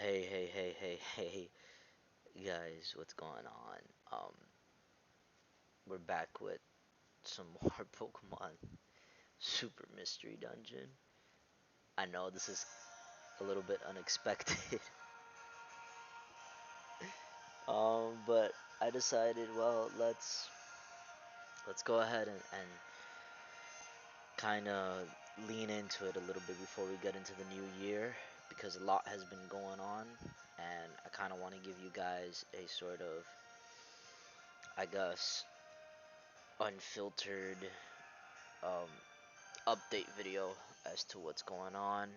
Hey, guys, what's going on? We're back with some more Pokemon Super Mystery Dungeon. I know this is a little bit unexpected, but I decided, well, let's go ahead and kind of lean into it a little bit before we get into the new year because a lot has been going on, and I kind of want to give you guys a sort of, I guess, unfiltered um, update video as to what's going on.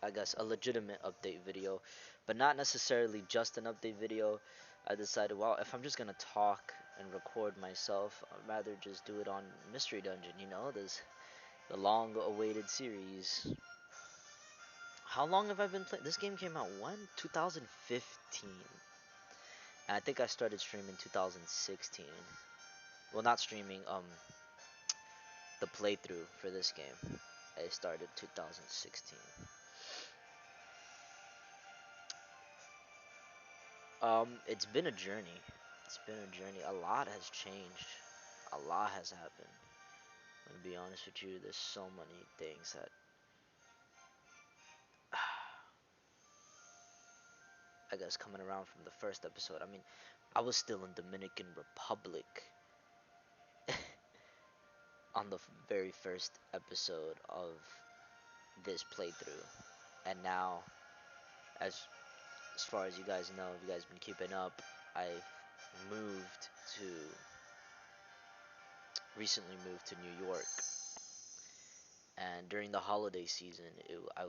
I guess a legitimate update video, but not necessarily just an update video. I decided, well, if I'm just gonna talk and record myself, I'd rather just do it on Mystery Dungeon. There's the long-awaited series. How long have I been playing? This game came out when? 2015. And I think I started streaming 2016. Well, not streaming, the playthrough for this game. I started 2016. It's been a journey. It's been a journey. A lot has changed. A lot has happened. I'm gonna be honest with you. There's so many things that I guess coming around from the first episode. I mean, I was still in Dominican Republic on the very first episode of this playthrough, and now, as as far as you guys know, if you guys been keeping up, I've moved to recently moved to New York, and during the holiday season, I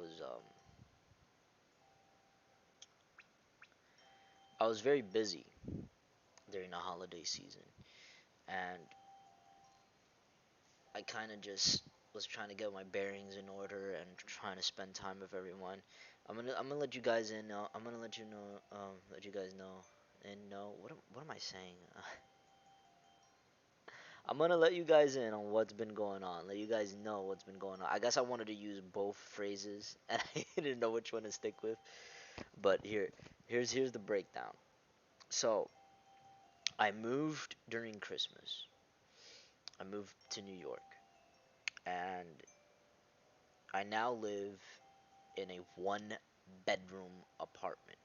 was very busy during the holiday season, and I kind of just was trying to get my bearings in order and trying to spend time with everyone. I'm gonna let you guys in. I'm gonna let you know. Let you guys know and know what am I saying? I'm gonna let you guys in on what's been going on. Let you guys know what's been going on. I guess I wanted to use both phrases, and I didn't know which one to stick with. But here's the breakdown. So I moved during Christmas. I moved to New York, and I now live in a one bedroom apartment.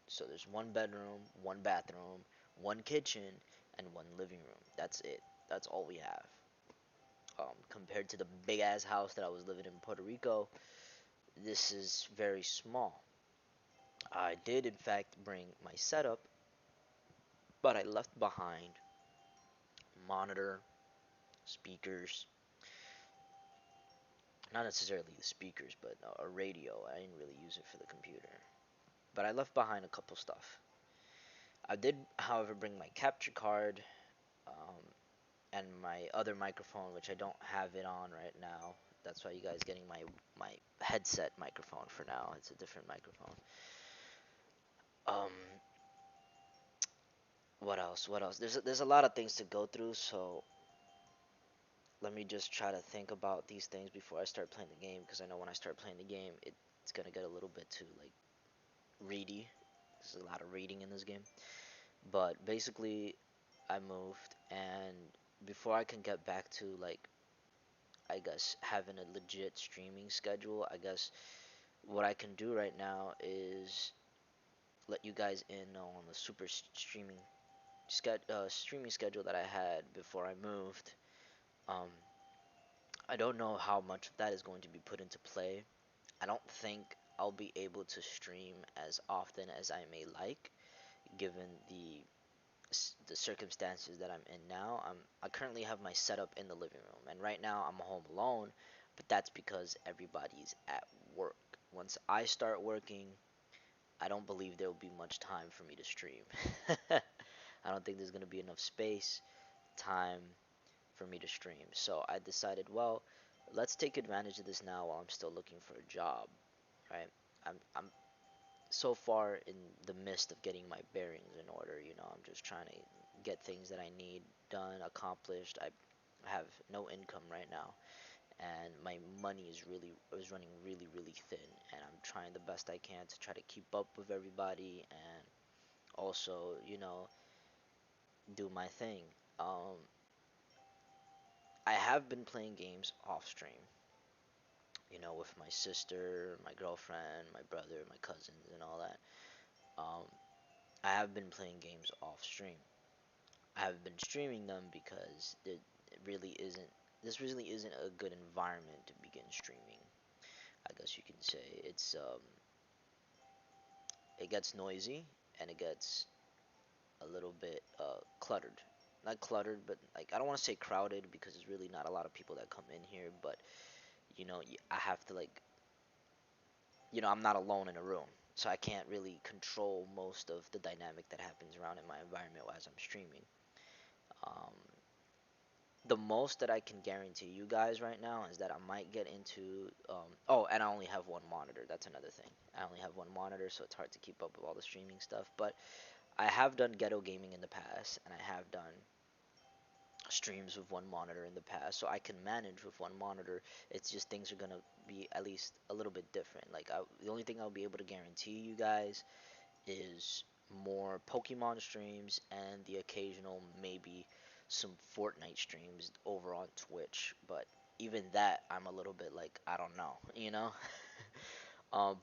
So there's one bedroom, one bathroom, one kitchen, and one living room. That's it. That's all we have. Compared to the big ass house that I was living in Puerto Rico, this is very small. I did, in fact, bring my setup, but I left behind monitor, speakers, not necessarily the speakers, but a radio. I didn't really use it for the computer. But I left behind a couple stuff. I did, however, bring my capture card um, and my other microphone, which I don't have it on right now. That's why you guys getting my headset microphone for now. It's a different microphone. Um, what else? What else? There's a lot of things to go through, so let me just try to think about these things before I start playing the game, because I know when I start playing the game, it's gonna get a little bit too like ready. There's a lot of reading in this game. But basically, I moved, and before I can get back to like I guess having a legit streaming schedule, I guess what I can do right now is let you guys in on the super streaming schedule that I had before I moved. Um, I don't know how much of that is going to be put into play. I don't think I'll be able to stream as often as I may like, given the circumstances that I'm in now. I currently have my setup in the living room, and right now I'm home alone, but that's because everybody's at work. Once I start working, I don't believe there will be much time for me to stream. I don't think there's going to be enough space, time for me to stream. So I decided, well, let's take advantage of this now while I'm still looking for a job, right? I'm so far in the midst of getting my bearings in order. I'm just trying to get things that I need done, accomplished. I have no income right now, and my money is running really thin, and I'm trying the best I can to try to keep up with everybody and also, do my thing. Um, I have been playing games off stream, with my sister, my girlfriend, my brother, my cousins, and all that. Um, I have been playing games off stream. I have been streaming them because it really isn't. This really isn't a good environment to begin streaming. I guess you can say it gets noisy and it gets a little bit cluttered. Not cluttered, but like I don't want to say crowded because there's really not a lot of people that come in here. But I have to like I'm not alone in a room, so I can't really control most of the dynamic that happens around in my environment as I'm streaming. Um, the most that I can guarantee you guys right now is that I might get into. Oh, and I only have one monitor. That's another thing. I only have one monitor, so it's hard to keep up with all the streaming stuff. But I have done ghetto gaming in the past, and I have done streams with one monitor in the past, so I can manage with one monitor. It's just things are gonna be at least a little bit different. The only thing I'll be able to guarantee you guys is more Pokemon streams and the occasional maybe some Fortnite streams over on Twitch. But even that, I'm a little bit like I don't know.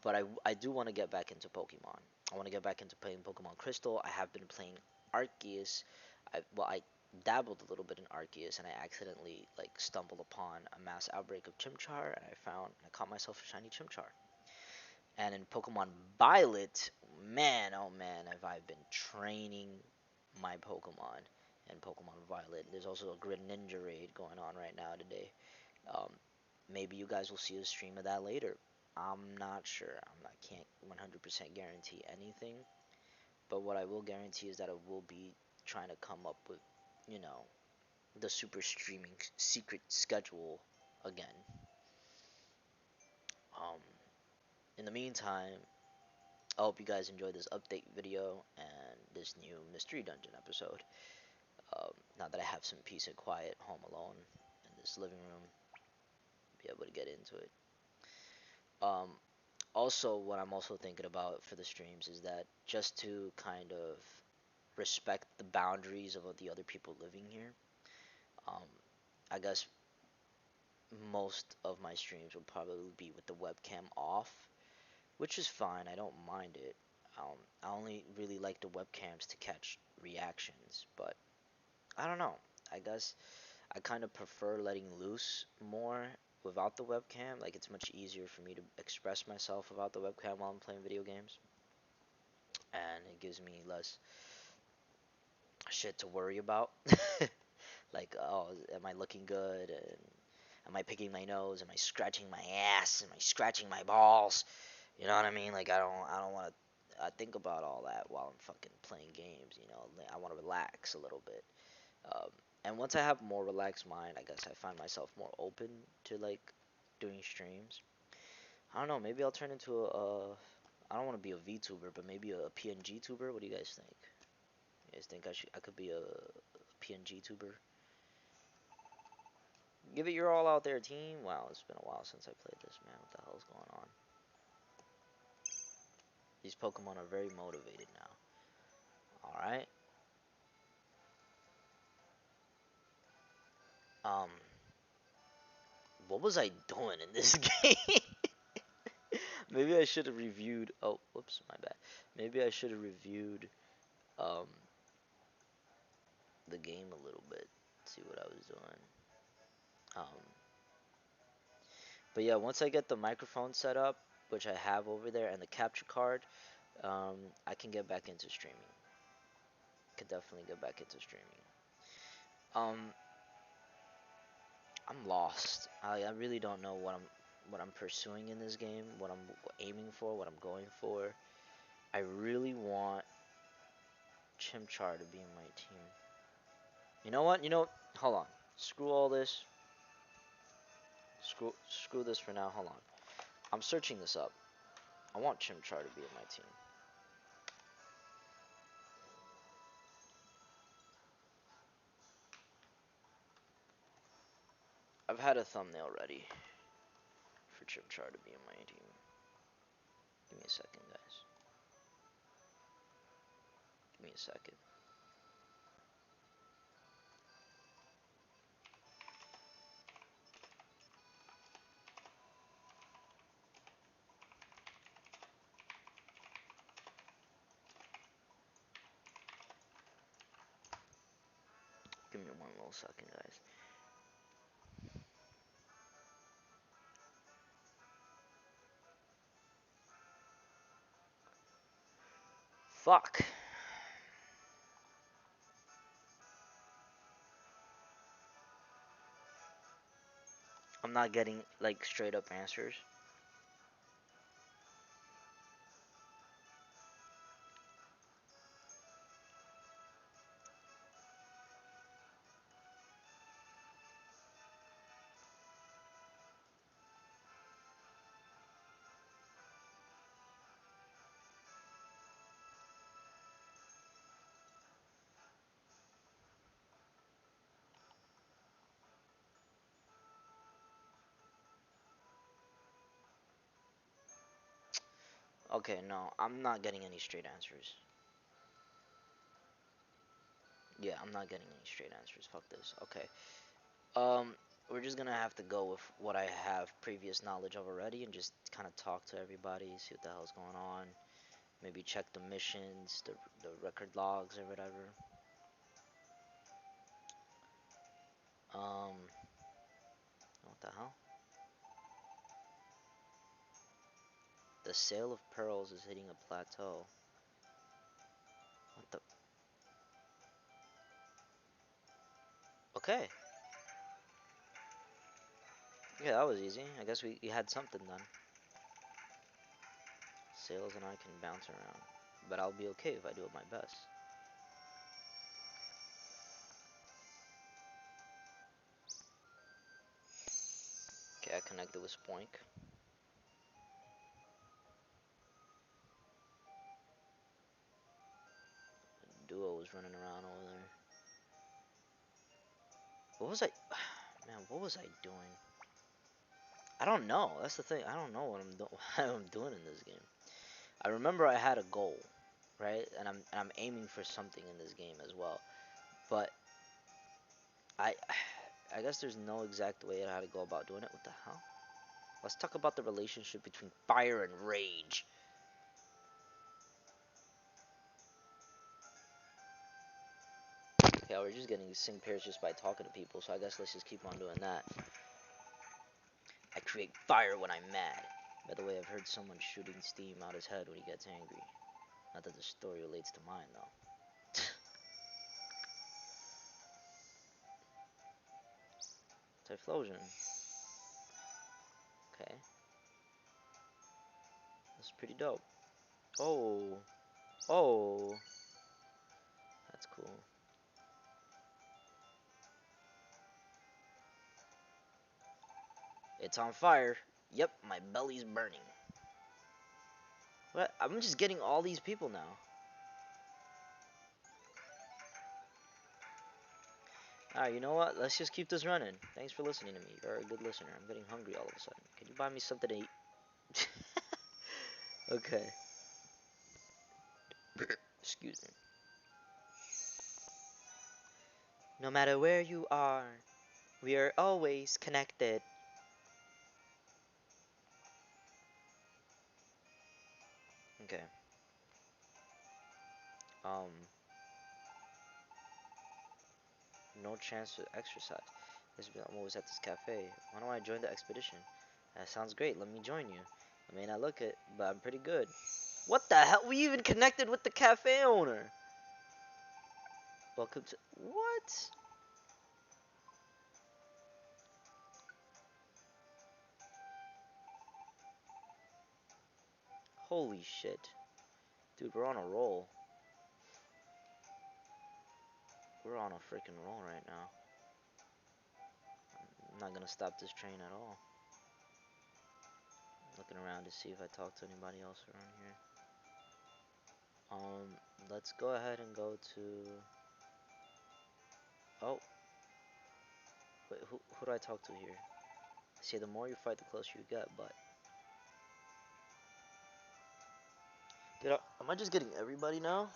But I do want to get back into Pokemon. I want to get back into playing Pokemon Crystal. I have been playing Arceus. I dabbled a little bit in Arceus, and I accidentally like stumbled upon a mass outbreak of Chimchar, and I caught myself a shiny Chimchar. And in Pokemon Violet, man, oh man, have I been training my Pokemon in Pokemon Violet. There's also a Greninja raid going on right now today. Um, Maybe you guys will see a stream of that later. I'm not sure. I can't 100% guarantee anything. But what I will guarantee is that I will be trying to come up with, you know, the super streaming secret schedule again. Um, in the meantime, I hope you guys enjoyed this update video and this new mystery dungeon episode. Now that I have some peace and quiet home alone in this living room, be able to get into it. Um, Also, what I'm also thinking about for the streams is that just to kind of respect the boundaries of the other people living here, um, I guess most of my streams will probably be with the webcam off, which is fine. I don't mind it. I only really like the webcams to catch reactions, but I don't know. I guess I kind of prefer letting loose more without the webcam. Like it's much easier for me to express myself without the webcam while I'm playing video games, and it gives me less shit to worry about. Like, oh, am I looking good? And am I picking my nose? Am I scratching my ass? Am I scratching my balls? You know what I mean? Like, I don't want to think about all that while I'm fucking playing games. I want to relax a little bit. Um, and once I have a more relaxed mind, I guess I find myself more open to like doing streams. I don't know. Maybe I'll turn into I don't want to be a VTuber, but maybe a PNG tuber. What do you guys think? You guys think I could be a PNG tuber? Give it your all out there, team. Wow, it's been a while since I played this, man. What the hell's going on? These Pokemon are very motivated now. Alright. Um, what was I doing in this game? Maybe I should have reviewed. Oh, whoops, my bad. Maybe I should have reviewed um the game a little bit. See what I was doing. Um, but yeah, once I get the microphone set up, which I have over there, and the capture card, I can get back into streaming. Could definitely get back into streaming. Um, I'm lost. I really don't know what I'm pursuing in this game, what I'm aiming for, what I'm going for. I really want Chimchar to be in my team. You know what? Hold on. Screw all this. Screw this for now. Hold on. I'm searching this up. I want Chimchar to be in my team. I've had a thumbnail ready for Chimchar to be in my team. Give me a second, guys. Give me a second. Give me one little second, guys. Fuck. I'm not getting like straight up answers. Okay, no, I'm not getting any straight answers. Yeah, I'm not getting any straight answers. Fuck this. Okay. Um, we're just gonna have to go with what I have previous knowledge of already and just kind of talk to everybody, see what the hell's going on. Maybe check the missions, the record logs or whatever. Um, what the hell? The sale of pearls is hitting a plateau. What the? Okay. Yeah, that was easy. I guess we had something done. Sales and I can bounce around. But I'll be okay if I do it my best. Okay, I connected with Spoink. Duo was running around over there. What was I... Man, what was I doing? I don't know. That's the thing. I don't know what I'm doing in this game. I remember I had a goal, right? And I'm aiming for something in this game as well. But I I guess there's no exact way on how to go about doing it. What the hell? Let's talk about the relationship between fire and rage. Okay, we're just getting sync pairs just by talking to people, so I guess let's just keep on doing that. I create fire when I'm mad. By the way, I've heard someone shooting steam out his head when he gets angry. Not that the story relates to mine, though. Typhlosion. Okay. That's pretty dope. Oh. Oh. That's cool. It's on fire. Yep, my belly's burning. What? I'm just getting all these people now. Alright, you know what? Let's just keep this running. Thanks for listening to me. You're a good listener. I'm getting hungry all of a sudden. Can you buy me something to eat? Okay. Excuse me. No matter where you are, we are always connected. Okay. Um, no chance to exercise. I'm always at this cafe. Why don't I join the expedition? That sounds great. Let me join you. I may not look it, but I'm pretty good. What the hell? We even connected with the cafe owner. Welcome to... What? Holy shit. Dude, we're on a roll. We're on a freaking roll right now. I'm not gonna stop this train at all. I'm looking around to see if I talk to anybody else around here. Um, let's go ahead and go to... Oh. Wait, who do I talk to here? See, the more you fight, the closer you get. But am I just getting everybody now?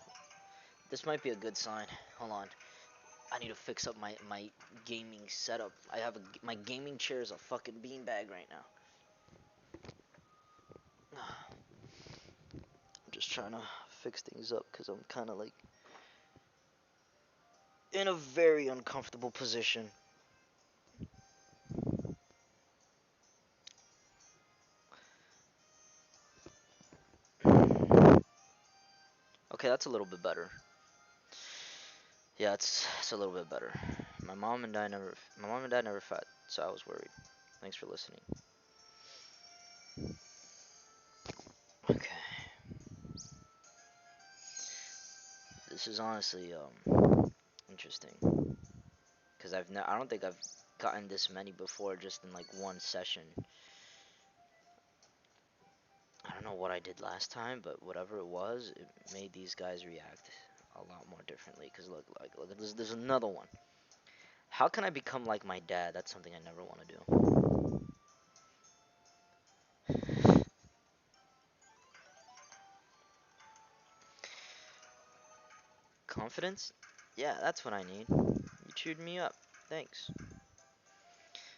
This might be a good sign. Hold on. I need to fix up my gaming setup. My gaming chair is a fucking beanbag right now. I'm just trying to fix things up because I'm kind of like in a very uncomfortable position. Okay, that's a little bit better. Yeah, it's a little bit better. My mom and dad never fought, so I was worried. Thanks for listening. Okay, this is honestly interesting because I don't think I've gotten this many before just in like one session. I don't know what I did last time, but whatever it was, it made these guys react a lot more differently. Cause look at this. There's another one. How can I become like my dad? That's something I never want to do. Confidence? Yeah, that's what I need. You chewed me up. Thanks.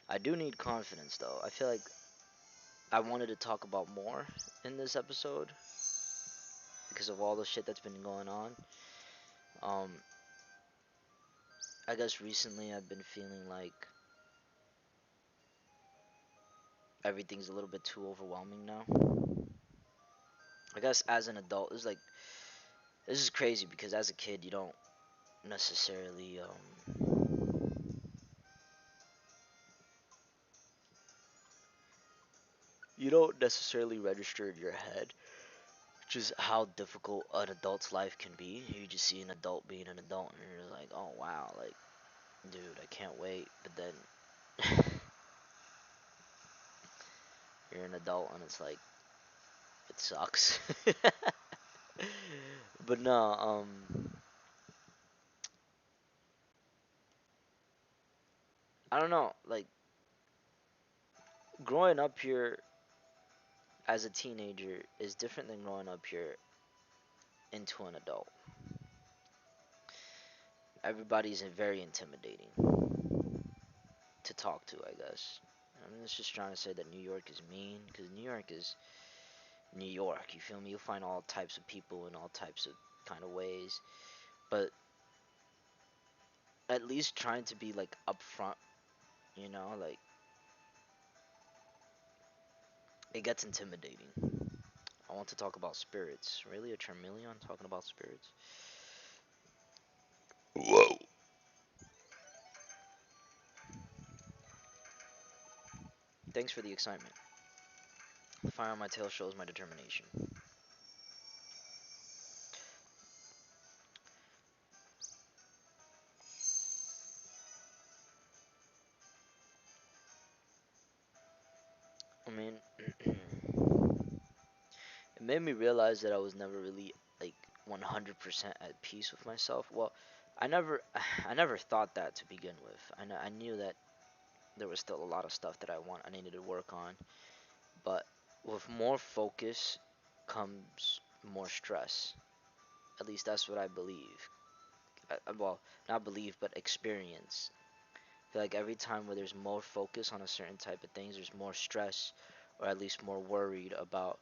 I do need confidence though. I feel like I wanted to talk about more in this episode because of all the shit that's been going on. Um, I guess recently I've been feeling like everything's a little bit too overwhelming now. I guess as an adult, this is crazy because as a kid necessarily you don't necessarily register in your head just how difficult an adult's life can be. You just see an adult being an adult, and you're like, oh wow, like dude, I can't wait. But then you're an adult, and it's like it sucks. But no, I don't know. Like growing up here as a teenager is different than growing up here into an adult. Everybody's very intimidating to talk to, I guess. I'm just trying to say that New York is mean because New York is New York. You feel me? You'll find all types of people in all types of kind of ways, but at least trying to be like upfront, like it gets intimidating. I want to talk about spirits. Really, a Charmeleon talking about spirits? Whoa. Thanks for the excitement. The fire on my tail shows my determination. I mean, it made me realize that I was never really like 100% at peace with myself. Well, I never thought that to begin with. I knew that there was still a lot of stuff that I needed to work on, but with more focus comes more stress. At least that's what I believe. Well, not believe, but experience. I feel like every time where there's more focus on a certain type of things, there's more stress, or at least more worried about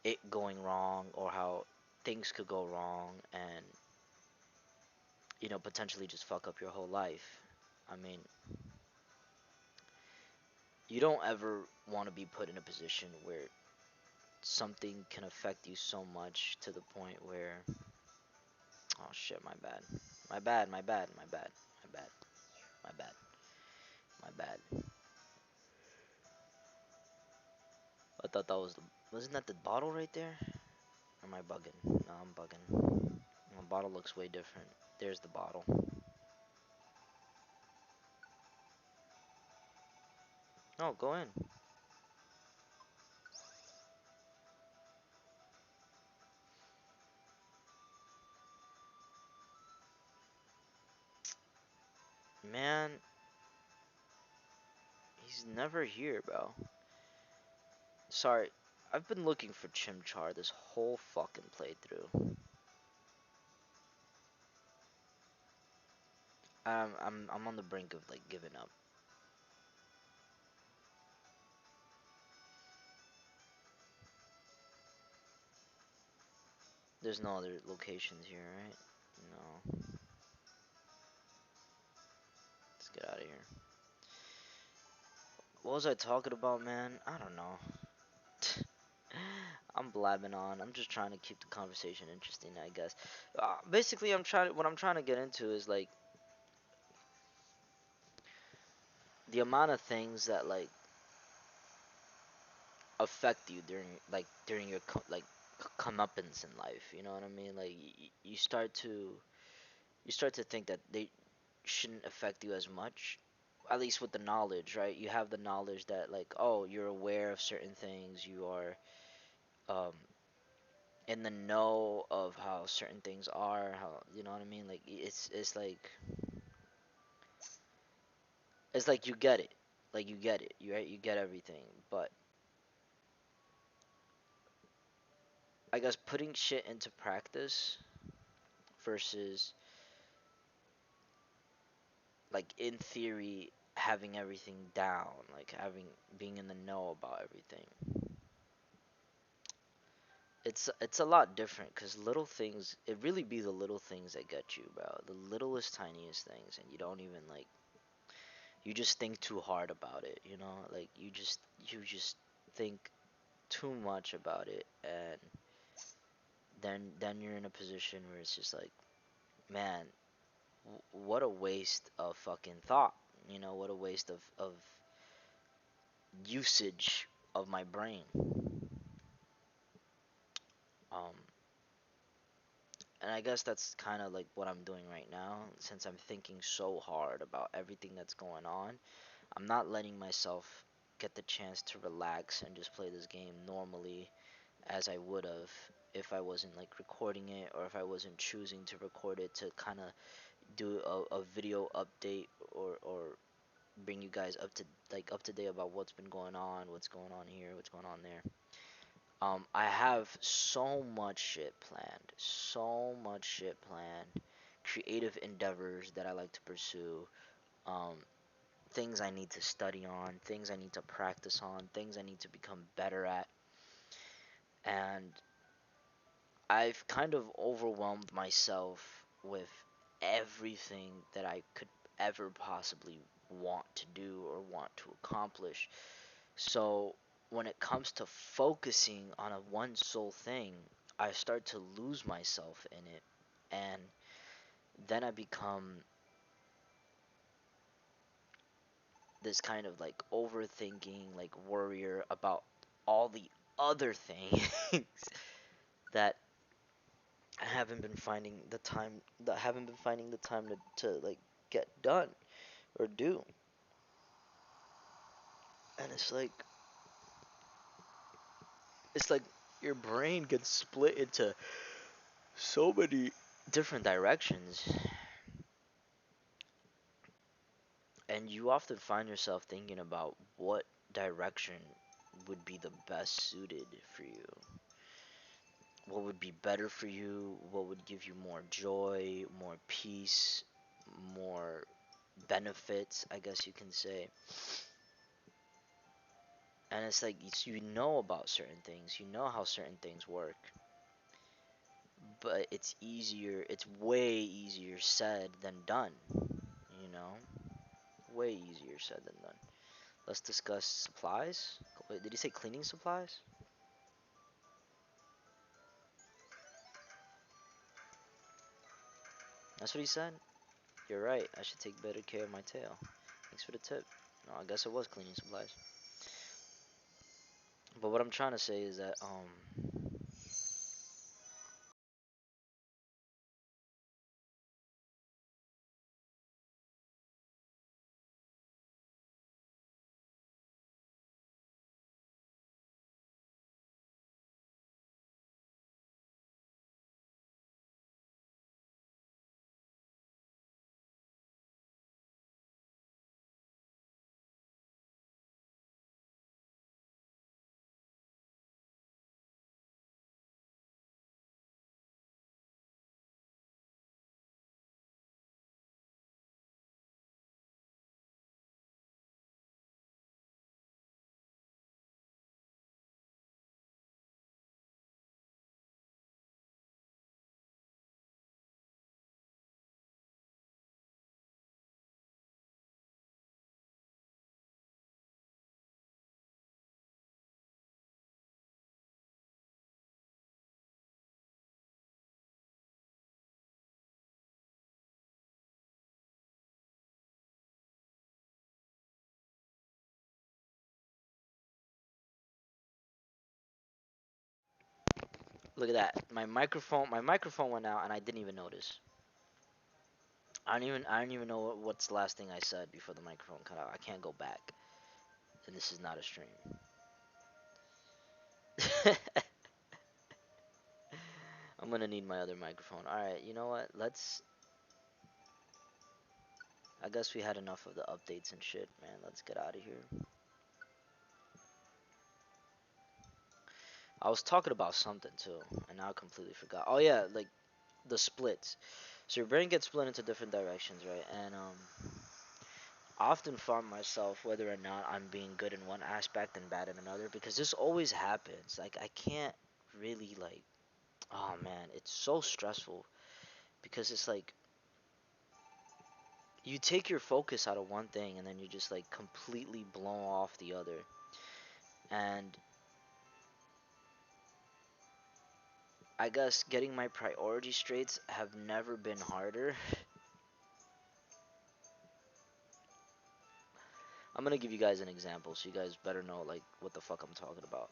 it going wrong or how things could go wrong and potentially just fuck up your whole life. I mean, you don't ever want to be put in a position where something can affect you so much to the point where oh shit, my bad. My bad. My bad. I thought that wasn't that the bottle right there? Or am I bugging? No, I'm bugging. My bottle looks way different. There's the bottle. No, go in. Man, He's never here, bro. Sorry, I've been looking for Chimchar this whole fucking playthrough. I'm on the brink of like giving up. There's no other locations here, right? No. Let's get out of here. What was I talking about, man? I don't know. I'm blabbing on. I'm just trying to keep the conversation interesting, I guess. Basically, what I'm trying to get into is like the amount of things that like affect you during your comeuppance in life. You know what I mean? Like you start to think that they shouldn't affect you as much. At least with the knowledge, right? You have the knowledge that like, oh, you're aware of certain things. You are um, in the know of how certain things are. How you know what I mean? Like it's like you get it. Like you get it. You right? You get everything. But I guess putting shit into practice versus like in theory having everything down, like having being in the know about everything. It's a lot different because little things, it really be the little things that get you, bro. The littlest tiniest things, and you don't even like, you just think too hard about it, you know? Like you just think too much about it, and then you're in a position where it's just like, man, what a waste of fucking thought, you know? What a waste of usage of my brain. Um, and I guess that's kind of like what I'm doing right now, since I'm thinking so hard about everything that's going on. I'm not letting myself get the chance to relax and just play this game normally as I would have if I wasn't like recording it, or if I wasn't choosing to record it to kind of do a video update, or bring you guys up to date about what's been going on, what's going on here, what's going on there. I have so much shit planned, so much shit planned, creative endeavors that I like to pursue, um, things I need to study on, things I need to practice on, things I need to become better at, and I've kind of overwhelmed myself with everything that I could ever possibly want to do or want to accomplish. So when it comes to focusing on a one sole thing, I start to lose myself in it, and then I become this kind of like overthinking, like worrier about all the other things that I haven't been finding the time that haven't been finding the time to like get done or do. And it's like your brain gets split into so many different directions, and you often find yourself thinking about what direction would be the best suited for you. What would be better for you? What would give you more joy, more peace, more benefits, I guess you can say. And it's like you know about certain things, you know how certain things work, but it's way easier said than done, you know? Way easier said than done. Let's discuss supplies. Wait, did he say cleaning supplies? That's what he said? You're right, I should take better care of my tail. Thanks for the tip. No, I guess it was cleaning supplies. But what I'm trying to say is that, Look at that. My microphone went out and I didn't even notice. I don't even know what's the last thing I said before the microphone cut out. I can't go back. And this is not a stream. I'm gonna need my other microphone. Alright, you know what? I guess we had enough of the updates and shit, man. Let's get out of here. I was talking about something too, and now I completely forgot. Oh yeah, like the splits. So your brain gets split into different directions, right? And I often find myself whether or not I'm being good in one aspect and bad in another because this always happens. Like I can't really like, oh man, it's so stressful because it's like you take your focus out of one thing and then you just like completely blow off the other. And I guess getting my priorities straight have never been harder. I'm gonna give you guys an example so you guys better know like what the fuck I'm talking about.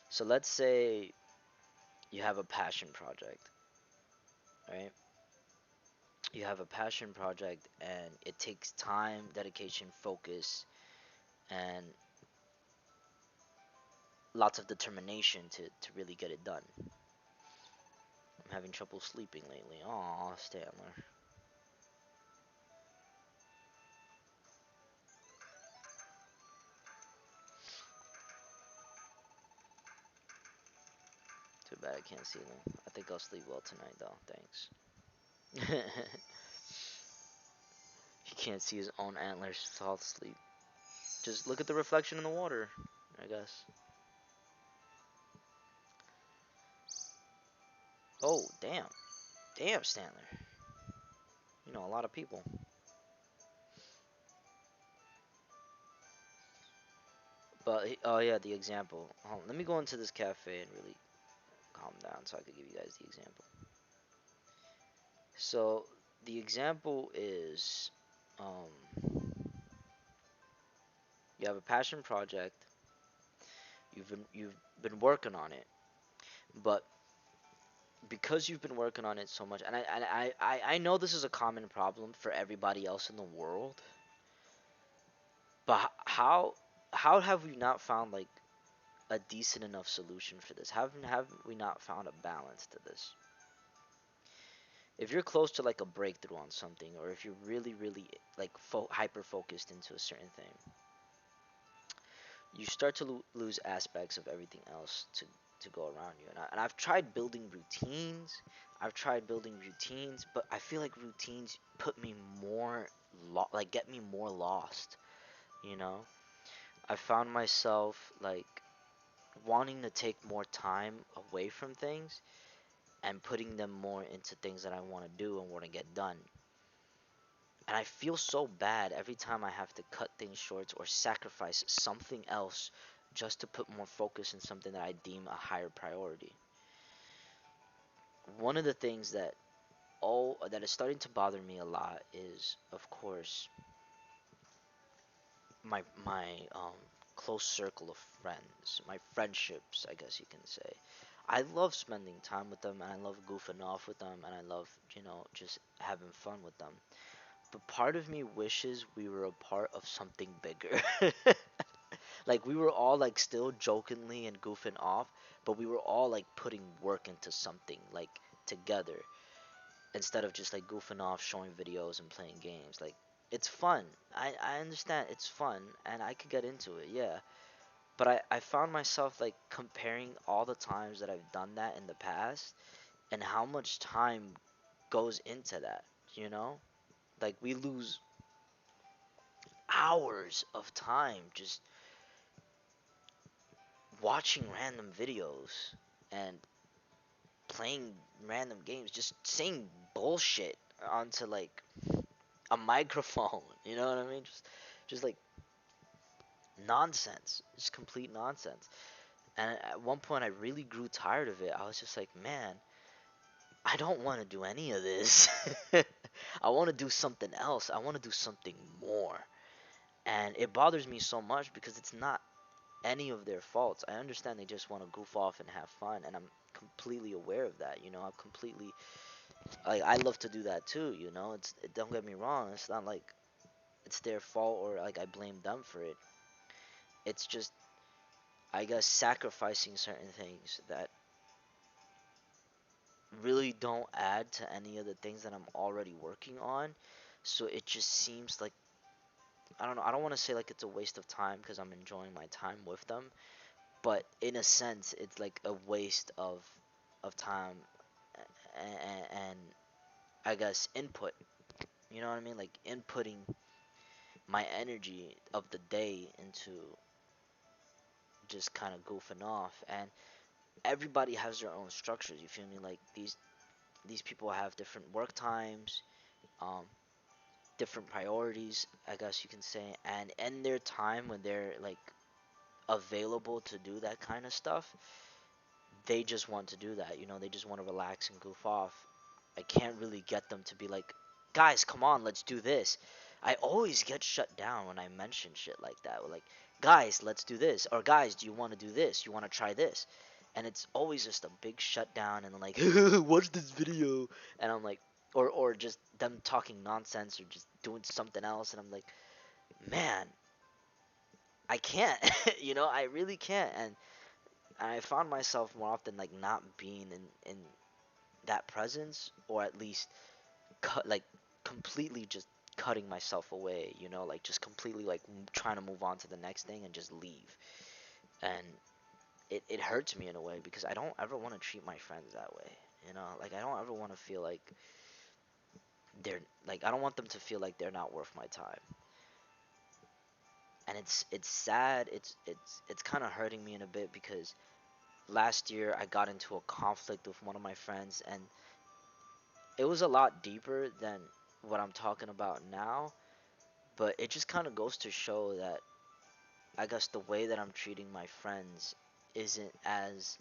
So let's say you have a passion project, right? You have a passion project and it takes time, dedication, focus, and lots of determination to really get it done. I'm having trouble sleeping lately. Aw, Stanler. Too bad I can't see them. I think I'll sleep well tonight though. Thanks. He can't see his own antlers fall asleep. Just look at the reflection in the water, I guess. Oh, damn. Damn, Stanler. You know, a lot of people. But, oh yeah, the example. Hold on, let me go into this cafe and really calm down so I could give you guys the example. So, the example is you have a passion project, you've been working on it, but because you've been working on it so much, and I know this is a common problem for everybody else in the world, but how have we not found like a decent enough solution for this? Have we not found a balance to this? If you're close to like a breakthrough on something, or if you're really like hyper focused into a certain thing, you start to lose aspects of everything else to go around you. And I've tried building routines. I've tried building routines, but I feel like routines put me more like get me more lost. You know, I found myself like wanting to take more time away from things and putting them more into things that I want to do and want to get done. And I feel so bad every time I have to cut things short or sacrifice something else just to put more focus in something that I deem a higher priority. One of the things that is starting to bother me a lot is, of course, my close circle of friends, my friendships, I guess you can say. I love spending time with them and I love goofing off with them and I love, just having fun with them. But part of me wishes we were a part of something bigger. Like we were all like still jokingly and goofing off, but we were all like putting work into something like together instead of just like goofing off, showing videos and playing games. Like it's fun. I understand it's fun and I could get into it, yeah. But I found myself like comparing all the times that I've done that in the past and how much time goes into that, you know? Like we lose hours of time just watching random videos and playing random games, just saying bullshit onto like a microphone. You know what I mean? Just like nonsense, just complete nonsense. And at one point, I really grew tired of it. I was just like, man, I don't want to do any of this. I want to do something else. I want to do something more. And it bothers me so much because it's not. any of their faults. I understand they just want to goof off and have fun, and I'm completely aware of that. I'm completely like I love to do that too. Don't get me wrong. It's not like it's their fault or like I blame them for it. It's just I guess sacrificing certain things that really don't add to any of the things that I'm already working on. So it just seems like I don't know. I don't want to say like it's a waste of time because I'm enjoying my time with them, but in a sense, it's like a waste of time and I guess input. You know what I mean? Like inputting my energy of the day into just kind of goofing off, and everybody has their own structures. You feel me? Like these people have different work times, um, different priorities, I guess you can say, and in their time when they're like available to do that kind of stuff, they just want to do that. They just want to relax and goof off. I can't really get them to be like, guys, come on, let's do this. I always get shut down when I mention shit like that. Like, guys, let's do this. Or, guys, do you want to do this? You want to try this? And it's always just a big shutdown and like, watch this video. And I'm like, or just them talking nonsense or just doing something else. And I'm like, man, I can't. I really can't. And I found myself more often like not being in that presence, or at least cut like completely just cutting myself away, like just completely like trying to move on to the next thing and just leave. And it hurts me in a way because I don't ever want to treat my friends that way. Like I don't ever want to feel like they're like I don't want them to feel like they're not worth my time. And it's sad. It's kind of hurting me in a bit because last year I got into a conflict with one of my friends, and it was a lot deeper than what I'm talking about now, but it just kind of goes to show that I guess the way that I'm treating my friends isn't as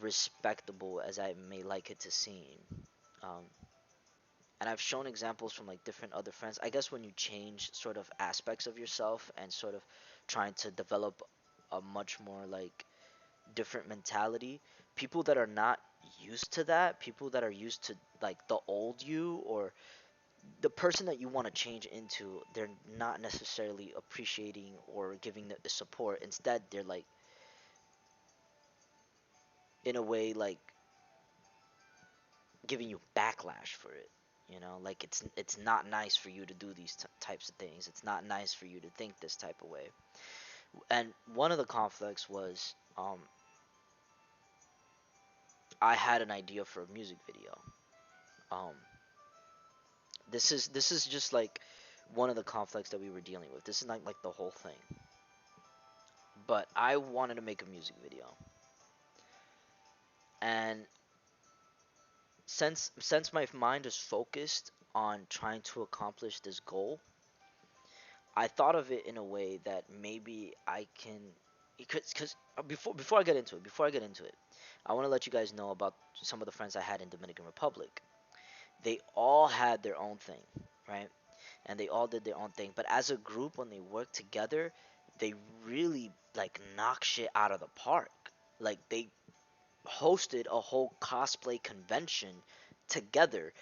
respectable as I may like it to seem. Um, and I've shown examples from like different other friends. I guess when you change sort of aspects of yourself and sort of trying to develop a much more like different mentality, people that are not used to that, people that are used to like the old you or the person that you want to change into, they're not necessarily appreciating or giving the support. Instead, they're like in a way like giving you backlash for it. Like it's not nice for you to do these types of things. It's not nice for you to think this type of way. And one of the conflicts was I had an idea for a music video. Um, this is just like one of the conflicts that we were dealing with. This is not like the whole thing. But I wanted to make a music video. And since my mind is focused on trying to accomplish this goal, I thought of it in a way that maybe I can, because before I get into it, I want to let you guys know about some of the friends I had in Dominican Republic. They all had their own thing, right? And they all did their own thing. But as a group, when they worked together, they really like knock shit out of the park. Like they hosted a whole cosplay convention together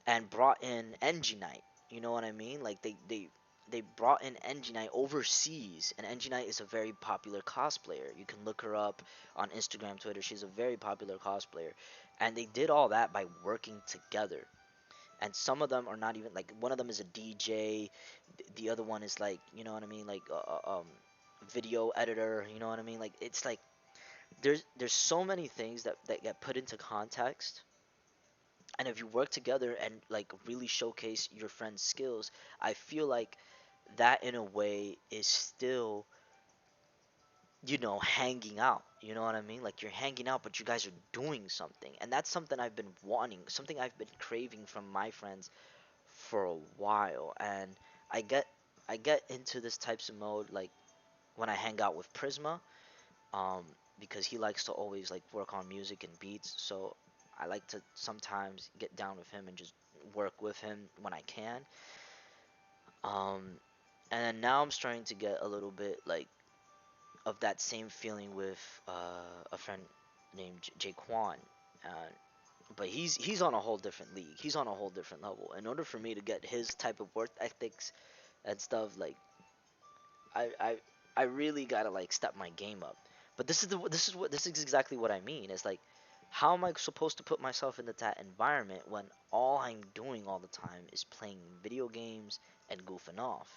and brought in NG Night. You know what I mean? Like they brought in NG Night overseas, and NG Night is a very popular cosplayer. You can look her up on Instagram, Twitter. She's a very popular cosplayer, and they did all that by working together. And some of them are not even like one of them is a DJ, the other one is like you know what I mean, like video editor. You know what I mean? Like it's like there's so many things that get put into context, and if you work together and like really showcase your friend's skills, I feel like that in a way is still hanging out. You know what I mean? Like you're hanging out but you guys are doing something, and that's something I've been wanting, something I've been craving from my friends for a while. And i get I get into this types of mode like when I hang out with Prisma, um, because he likes to always like work on music and beats. So I like to sometimes get down with him and just work with him when I can. Um, and now I'm starting to get a little bit like of that same feeling with a friend named Jaquan. Uh, but he's on a whole different league. He's on a whole different level. In order for me to get his type of work ethics and stuff, like I I I really gotta like step my game up. But this is exactly what I mean. It's like, how am I supposed to put myself into that environment when all I'm doing all the time is playing video games and goofing off?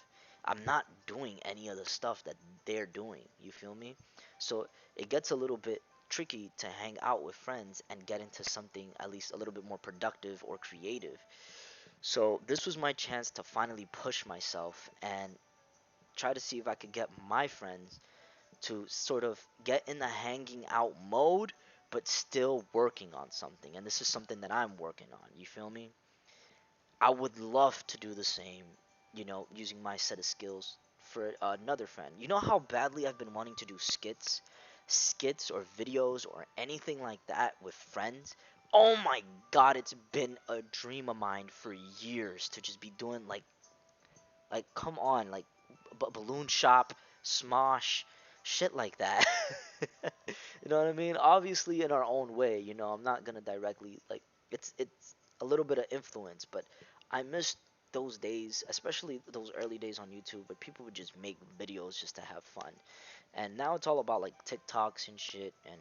I'm not doing any of the stuff that they're doing. You feel me? So it gets a little bit tricky to hang out with friends and get into something at least a little bit more productive or creative. So this was my chance to finally push myself and try to see if I could get my friends to sort of get in the hanging out mode, but still working on something. And this is something that I'm working on. You feel me? I would love to do the same, using my set of skills for another friend. You know how badly I've been wanting to do skits or videos or anything like that with friends? Oh my god, it's been a dream of mine for years to just be doing like, come on, like balloon shop, Smosh, shit like that. You know what I mean? Obviously, in our own way. I'm not gonna directly like. It's a little bit of influence, but I miss those days, especially those early days on YouTube, where people would just make videos just to have fun. And now it's all about like TikToks and shit, and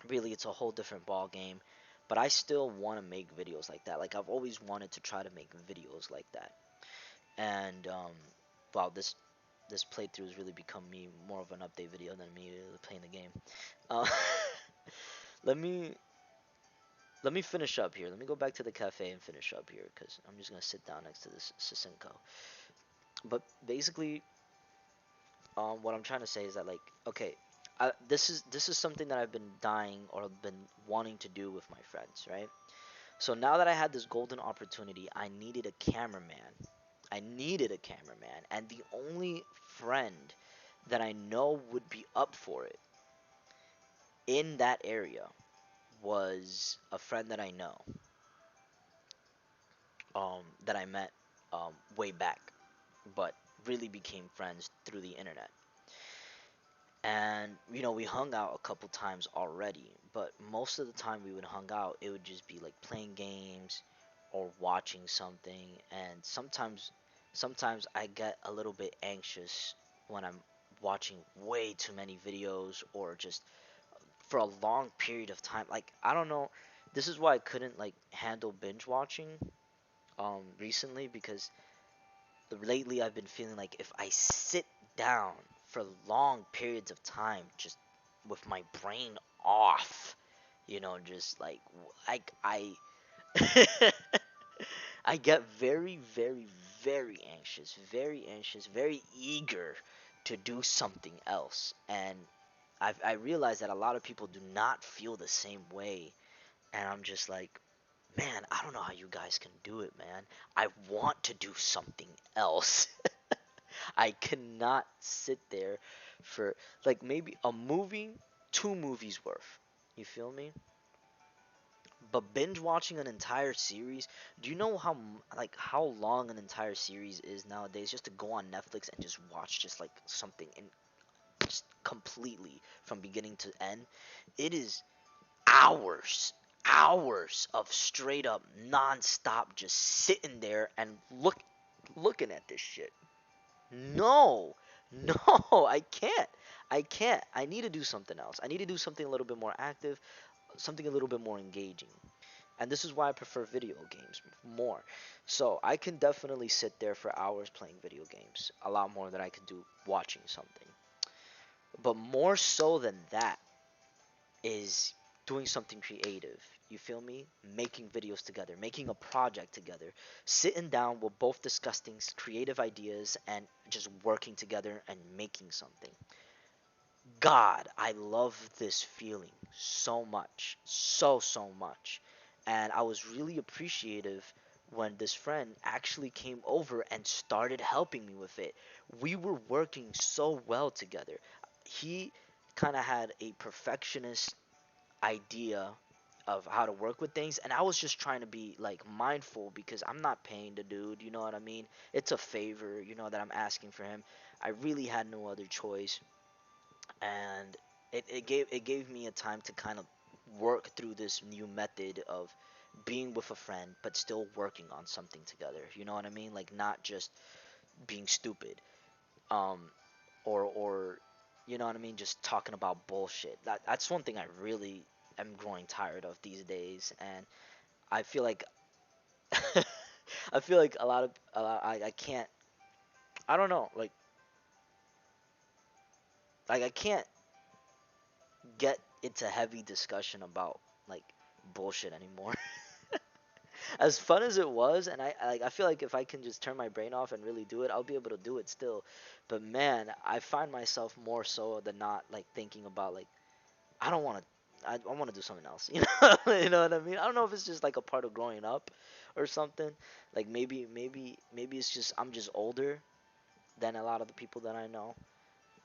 really, it's a whole different ball game. But I still want to make videos like that. Like I've always wanted to try to make videos like that. And wow, this playthrough has really become me more of an update video than me playing the game. Uh, let me let me finish up here. Let me go back to the cafe and finish up here because I'm just gonna sit down next to this Sisenko. But basically, what I'm trying to say is that like, okay, this is something that I've been dying or been wanting to do with my friends, right? So now that I had this golden opportunity, I needed a cameraman. I needed a cameraman, and the only friend that I know would be up for it in that area was a friend that I know, that I met way back, but really became friends through the internet. And we hung out a couple times already, but most of the time we would hung out, it would just be like playing games or watching something. And sometimes I get a little bit anxious when I'm watching way too many videos or just for a long period of time. Like, I don't know, this is why I couldn't like handle binge watching recently, because lately I've been feeling like if I sit down for long periods of time just with my brain off, just like I get very, very, very anxious, very eager to do something else. And I realize that a lot of people do not feel the same way. And I'm just like, man, I don't know how you guys can do it, man. I want to do something else. I cannot sit there for like maybe a movie, two movies worth. You feel me? But binge watching an entire series, do you know how long an entire series is nowadays? Just to go on Netflix and just watch just like something and just completely from beginning to end, it is hours, hours of straight up non-stop just sitting there and looking at this shit. No, no, I can't. I can't. I need to do something else. I need to do something a little bit more active, something a little bit more engaging. And this is why I prefer video games more. So I can definitely sit there for hours playing video games, a lot more than I could do watching something. But more so than that is doing something creative. You feel me? Making videos together, making a project together, sitting down, we're both discussing creative ideas and just working together and making something. God, I love this feeling so much. So much. And I was really appreciative when this friend actually came over and started helping me with it. We were working so well together. He kind of had a perfectionist idea of how to work with things, and I was just trying to be like mindful because I'm not paying the dude, you know what I mean? It's a favor, that I'm asking for him. I really had no other choice. and it gave me a time to kind of work through this new method of being with a friend but still working on something together. You know what I mean? Like not just being stupid, um, or you know what I mean, just talking about bullshit. That's one thing I really am growing tired of these days, and I feel like I feel like I can't, I don't know, like I can't get into heavy discussion about like bullshit anymore. As fun as it was, and I feel like if I can just turn my brain off and really do it, I'll be able to do it still. But man, I find myself more so than not like thinking about like I don't want to. I want to do something else. You know, you know what I mean. I don't know if it's just like a part of growing up, or something. Like maybe it's just I'm just older than a lot of the people that I know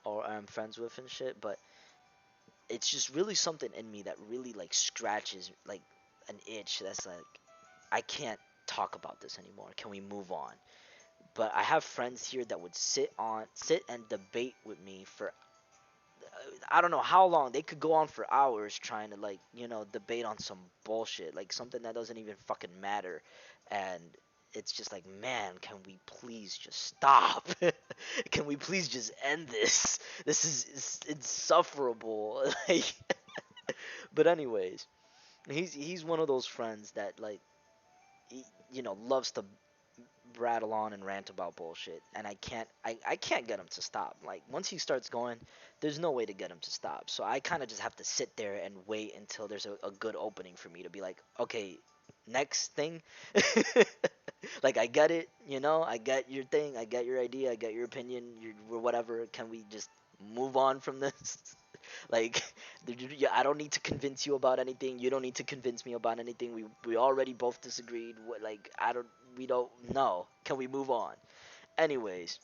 or I'm friends with and shit. But it's just really something in me that really like scratches like an itch that's like I can't talk about this anymore. Can we move on? But I have friends here that would sit and debate with me for I don't know how long. They could go on for hours trying to like, debate on some bullshit, like something that doesn't even fucking matter. And it's just like, man, can we please just stop? Can we please just end this? This is it's insufferable. Like, but anyways, he's one of those friends that like loves to rattle on and rant about bullshit, and I can't get him to stop. Like once he starts going, there's no way to get him to stop. So I kind of just have to sit there and wait until there's a good opening for me to be like, okay, next thing. Like I get it, I get your thing, I get your idea, I get your opinion, your whatever. Can we just move on from this? Like, I don't need to convince you about anything. You don't need to convince me about anything. We already both disagreed. Like, we don't know. Can we move on? Anyways,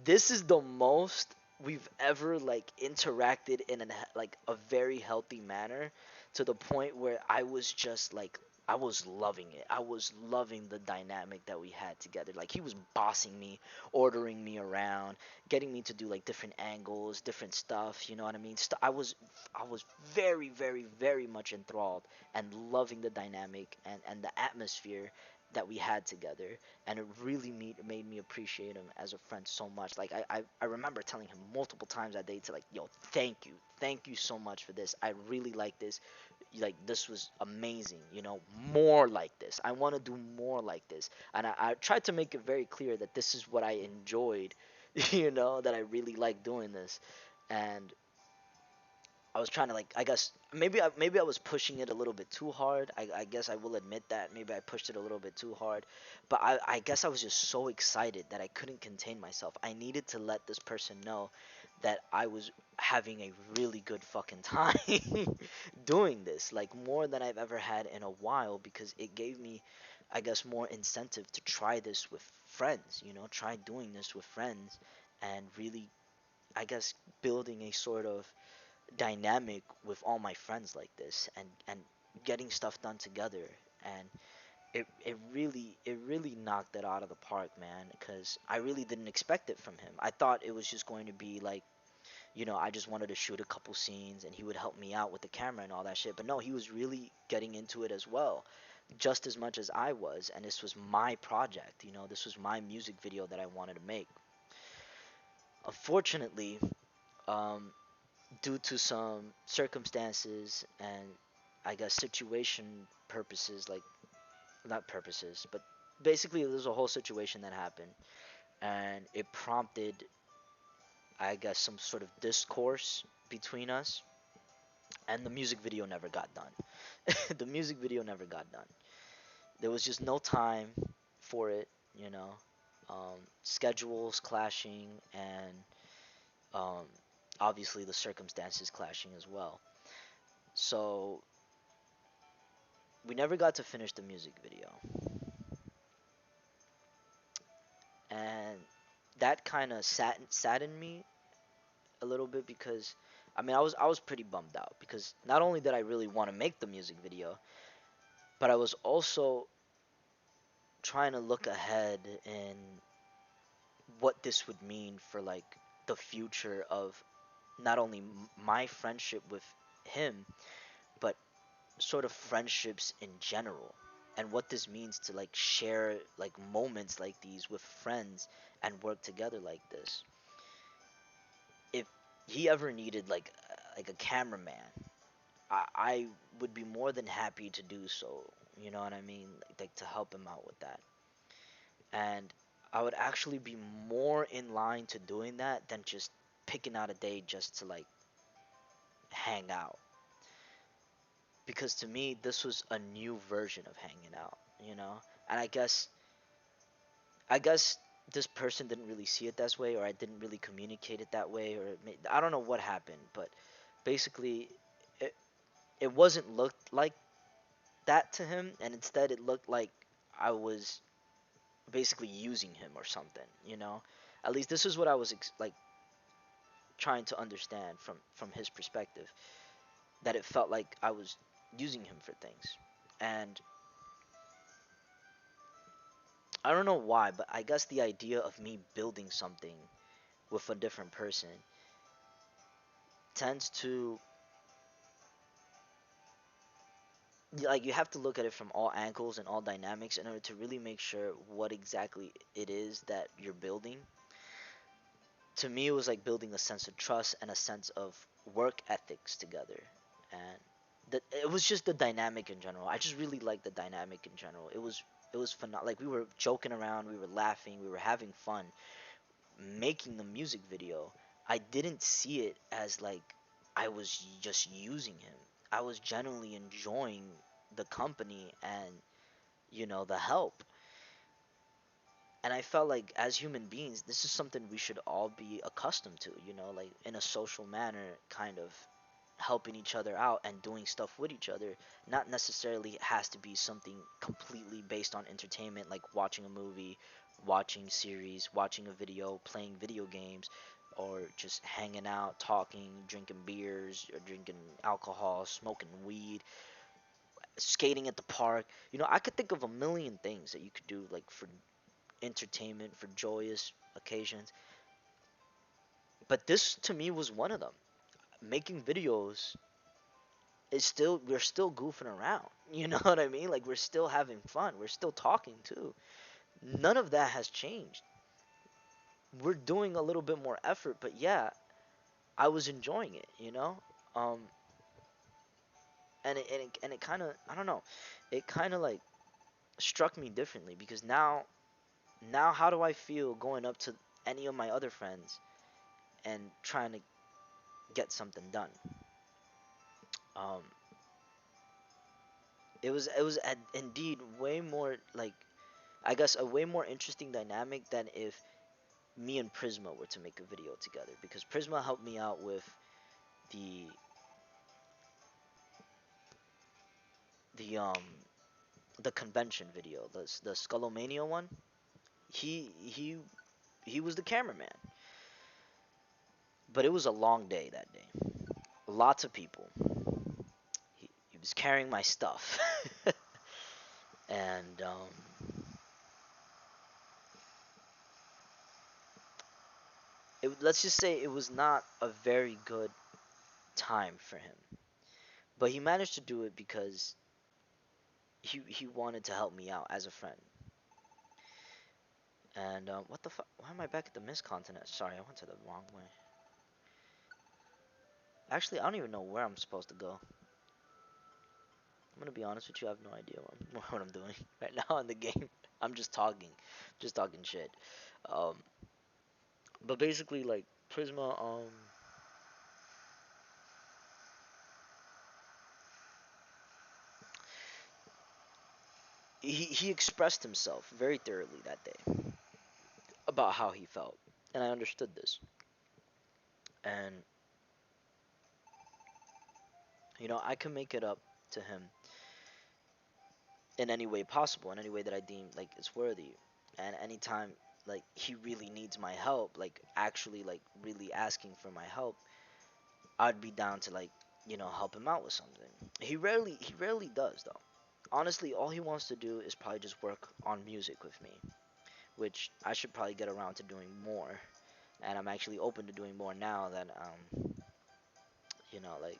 this is the most we've ever like interacted in like a very healthy manner, to the point where I was just like I was loving it. I was loving the dynamic that we had together. Like he was bossing me, ordering me around, getting me to do like different angles, different stuff, you know what I mean? I was very very very much enthralled and loving the dynamic and the atmosphere that we had together, and it really made me appreciate him as a friend so much. Like I remember telling him multiple times that day to like, yo, thank you so much for this. I really like this. Like this was amazing. More like this. I want to do more like this. And I tried to make it very clear that this is what I enjoyed. That I really like doing this, and I was trying to like I guess maybe I was pushing it a little bit too hard. I guess I will admit that maybe I pushed it a little bit too hard, but I guess I was just so excited that I couldn't contain myself. I needed to let this person know that I was having a really good fucking time doing this, like more than I've ever had in a while, because it gave me, I guess, more incentive to try this with friends. Try doing this with friends, and really, I guess, building a sort of dynamic with all my friends like this, and getting stuff done together. And it really knocked it out of the park, man, because I really didn't expect it from him. I thought it was just going to be like, I just wanted to shoot a couple scenes and he would help me out with the camera and all that shit. But no, he was really getting into it as well, just as much as I was. And this was my project. This was my music video that I wanted to make. Unfortunately, um, due to some circumstances and, I guess, situation purposes, like not purposes, but basically there's a whole situation that happened, and it prompted, I guess, some sort of discourse between us, and the music video never got done. The music video never got done. There was just no time for it, you know. Schedules clashing, and um, obviously the circumstances clashing as well. So we never got to finish the music video, and that kind of saddened me a little bit, because I mean I was pretty bummed out, because not only did I really want to make the music video, but I was also trying to look ahead in what this would mean for like the future of not only my friendship with him, but sort of friendships in general, and what this means to like share like moments like these with friends and work together like this. If he ever needed like a cameraman, I would be more than happy to do so. You know what I mean? Like to help him out with that. And I would actually be more in line to doing that than just picking out a day just to like hang out. Because to me, this was a new version of hanging out, you know? And I guess this person didn't really see it that way, or I didn't really communicate it that way, or I don't know what happened, but basically, it, it wasn't looked like that to him, and instead it looked like I was basically using him or something, you know? At least this is what I was like trying to understand from his perspective, that it felt like I was using him for things. And I don't know why, but I guess the idea of me building something with a different person tends to, like, you have to look at it from all angles and all dynamics in order to really make sure what exactly it is that you're building. To me, it was like building a sense of trust and a sense of work ethics together. And it was just the dynamic in general. I just really liked the dynamic in general. It was fun. Like, we were joking around, we were laughing, we were having fun making the music video. I didn't see it as like I was just using him. I was genuinely enjoying the company and, the help. And I felt like as human beings, this is something we should all be accustomed to, like in a social manner, kind of helping each other out and doing stuff with each other. Not necessarily has to be something completely based on entertainment, like watching a movie, watching series, watching a video, playing video games, or just hanging out, talking, drinking beers, or drinking alcohol, smoking weed, skating at the park. I could think of a million things that you could do, like for entertainment, for joyous occasions. But this to me was one of them. Making videos is still, we're still goofing around. You know what I mean? Like, we're still having fun. We're still talking too. None of that has changed. We're doing a little bit more effort, but yeah, I was enjoying it. Um and it kind of, I don't know. It kind of like struck me differently, because now how do I feel going up to any of my other friends and trying to get something done? Um it was indeed way more like, I guess, a way more interesting dynamic than if me and Prisma were to make a video together, because Prisma helped me out with the the um the convention video, the Skullomania one. He was the cameraman, but it was a long day that day. Lots of people. He was carrying my stuff, and let's just say it was not a very good time for him. But he managed to do it because he wanted to help me out as a friend. And what the fuck? Why am I back at the Mist Continent? Sorry, I went to the wrong way. Actually, I don't even know where I'm supposed to go. I'm gonna be honest with you. I have no idea what I'm doing right now in the game. I'm just talking shit. Um, but basically, like Prisma, he expressed himself very thoroughly that day about how he felt, and I understood this. And I can make it up to him in any way possible, in any way that I deem like it's worthy. And anytime like he really needs my help, like actually like really asking for my help, I'd be down to like, help him out with something. He rarely does though. Honestly, all he wants to do is probably just work on music with me, which I should probably get around to doing more. And I'm actually open to doing more now that Like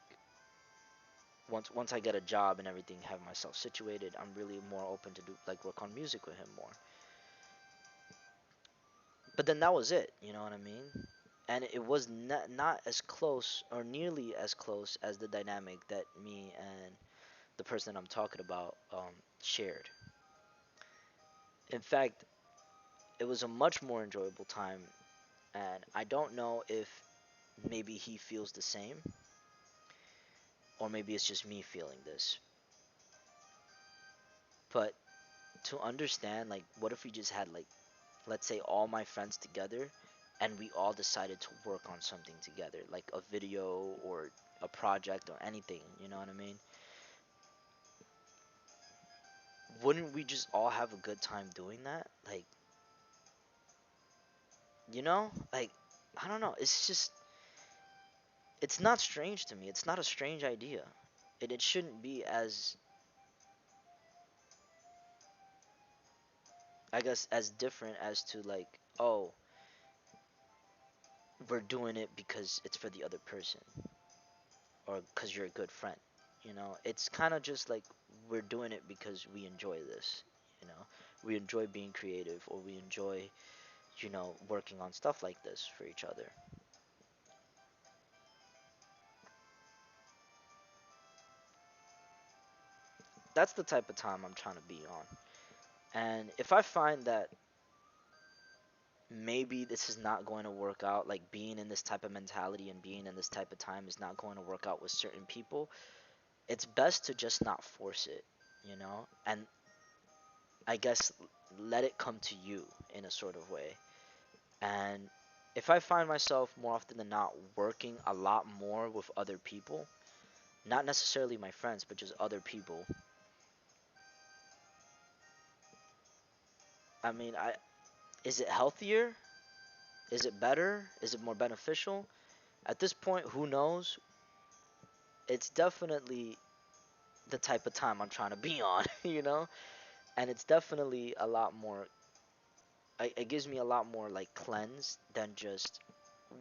once I get a job and everything, have myself situated, I'm really more open to do like work on music with him more. But then that was it, you know what I mean? And it was not as close or nearly as close as the dynamic that me and the person I'm talking about shared. In fact, it was a much more enjoyable time, and I don't know if maybe he feels the same, or maybe it's just me feeling this. But to understand, like, what if we just had, like, let's say all my friends together and we all decided to work on something together, like a video or a project or anything, you know what I mean? Wouldn't we just all have a good time doing that? Like, like, I don't know. It's just, it's not strange to me. It's not a strange idea. It shouldn't be as, I guess, as different as to, like, oh, we're doing it because it's for the other person or because you're a good friend. It's kind of just like we're doing it because we enjoy this. You know, we enjoy being creative, or we enjoy, working on stuff like this for each other. That's the type of time I'm trying to be on. And if I find that maybe this is not going to work out, like being in this type of mentality and being in this type of time is not going to work out with certain people, it's best to just not force it, and I guess let it come to you in a sort of way. And if I find myself more often than not working a lot more with other people, not necessarily my friends, but just other people, I mean, is it healthier? Is it better? Is it more beneficial? At this point, who knows? It's definitely the type of time I'm trying to be on, And it's definitely a lot more. It gives me a lot more like cleanse than just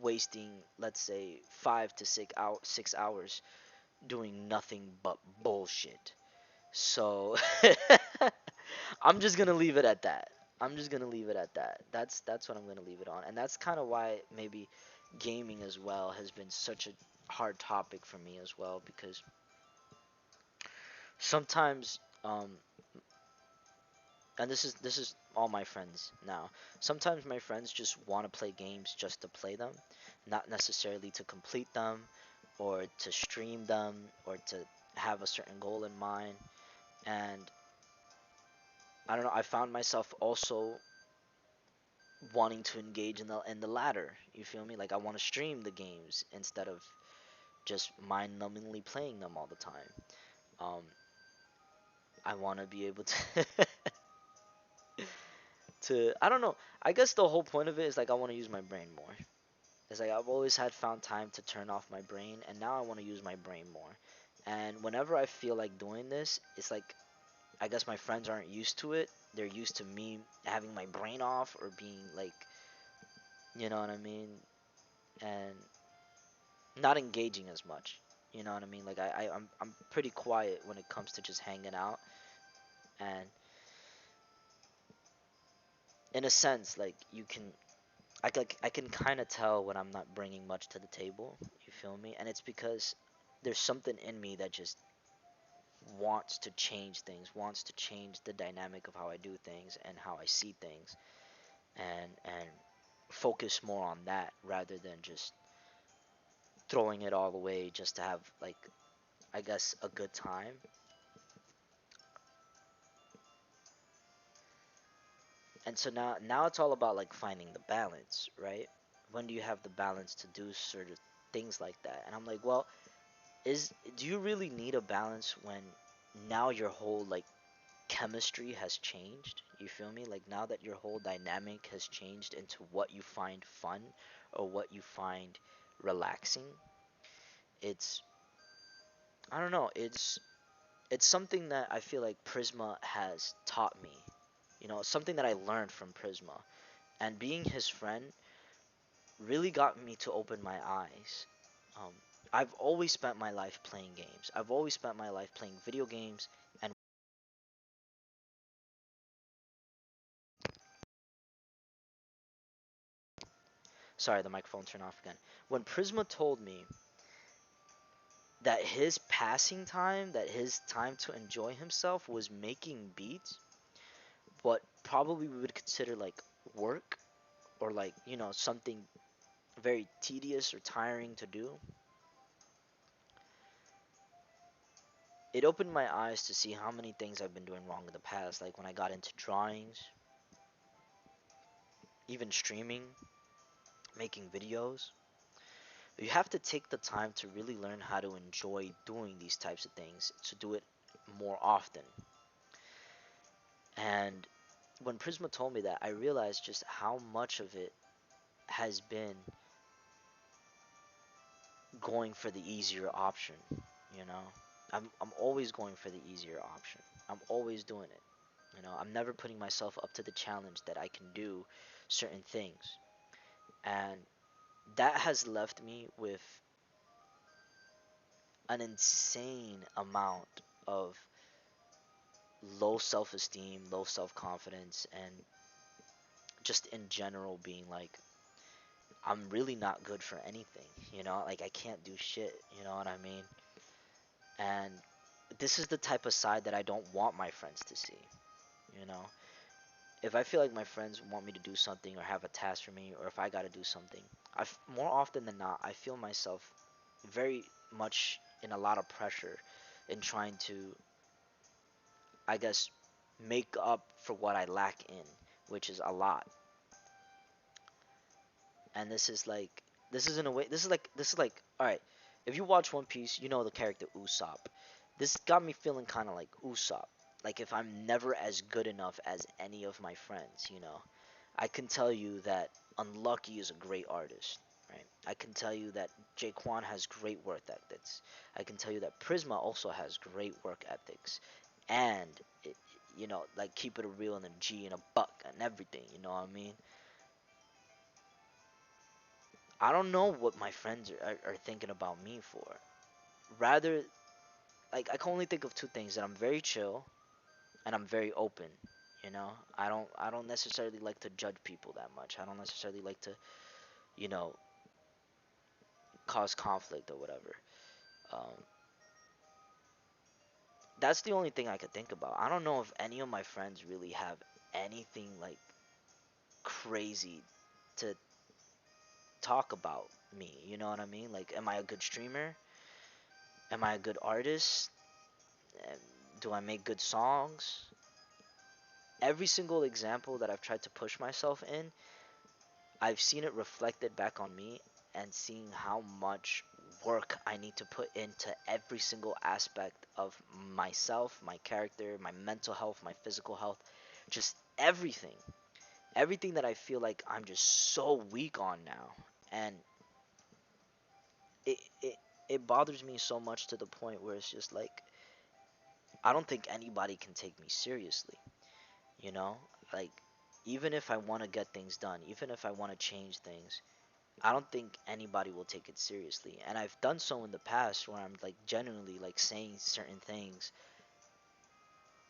wasting, let's say, 6 hours doing nothing but bullshit. So I'm just gonna leave it at that. I'm just gonna leave it at that. That's what I'm gonna leave it on, and that's kind of why maybe gaming as well has been such a hard topic for me as well, because sometimes, and this is all my friends now. Sometimes my friends just want to play games just to play them, not necessarily to complete them, or to stream them, or to have a certain goal in mind. And I don't know. I found myself also wanting to engage in the latter. You feel me? Like I want to stream the games instead of just mind-numbingly playing them all the time. Um, I want to be able to to I don't know. I guess the whole point of it is like I want to use my brain more. It's like I've always had found time to turn off my brain, and now I want to use my brain more. And whenever I feel like doing this, it's like I guess my friends aren't used to it. They're used to me having my brain off or being like, you know what I mean, and not engaging as much. You know what I mean? Like I'm pretty quiet when it comes to just hanging out, and in a sense, like I can kind of tell when I'm not bringing much to the table. You feel me? And it's because there's something in me that just wants to change things, wants to change the dynamic of how I do things and how I see things, and focus more on that rather than just throwing it all away just to have, like, I guess, a good time. And so now it's all about like finding the balance, right? When do you have the balance to do sort of things like that? And I'm like, well, is do you really need a balance when now your whole like chemistry has changed? You feel me? Like now that your whole dynamic has changed into what you find fun or what you find relaxing. It's I don't know, it's something that I feel like Prisma has taught me. Something that I learned from Prisma. And being his friend really got me to open my eyes. Um, I've always spent my life playing games. I've always spent my life playing video games. And sorry, the microphone turned off again. When Prisma told me that his passing time, that his time to enjoy himself was making beats, what probably we would consider like work or like, something very tedious or tiring to do, it opened my eyes to see how many things I've been doing wrong in the past. Like when I got into drawings, even streaming, making videos. You have to take the time to really learn how to enjoy doing these types of things, to do it more often. And when Prisma told me that, I realized just how much of it has been going for the easier option, you know? I'm always going for the easier option. I'm always doing it. I'm never putting myself up to the challenge that I can do certain things. And that has left me with an insane amount of low self esteem, low self confidence, and just in general being like, I'm really not good for anything, Like, I can't do shit, you know what I mean? And this is the type of side that I don't want my friends to see, you know? If I feel like my friends want me to do something or have a task for me, or if I gotta do something, more often than not, I feel myself very much in a lot of pressure in trying to, I guess, make up for what I lack in, which is a lot. And this is in a way, this is like all right, if you watch One Piece, you know the character Usopp. This got me feeling kind of like Usopp, like if I'm never as good enough as any of my friends, I can tell you that Unlucky is a great artist, right? I can tell you that Jaquan has great work ethics. I can tell you that Prisma also has great work ethics, and it, like, keep it a real and a G and a buck and everything, you know what I mean? I don't know what my friends are thinking about me for. Rather, like, I can only think of two things: that I'm very chill and I'm very open. I don't necessarily like to judge people that much. I don't necessarily like to, you know, cause conflict or whatever. Um, that's the only thing I could think about. I don't know if any of my friends really have anything like crazy to talk about me. You know what I mean? Like, am I a good streamer? Am I a good artist? Um, Do I make good songs? Every single example that I've tried to push myself in, I've seen it reflected back on me, and seeing how much work I need to put into every single aspect of myself, my character, my mental health, my physical health, just everything. Everything that I feel like I'm just so weak on now. And it it it bothers me so much to the point where it's just like I don't think anybody can take me seriously, you know? Like, even if I want to get things done, even if I want to change things, I don't think anybody will take it seriously. And I've done so in the past where I'm like genuinely like saying certain things,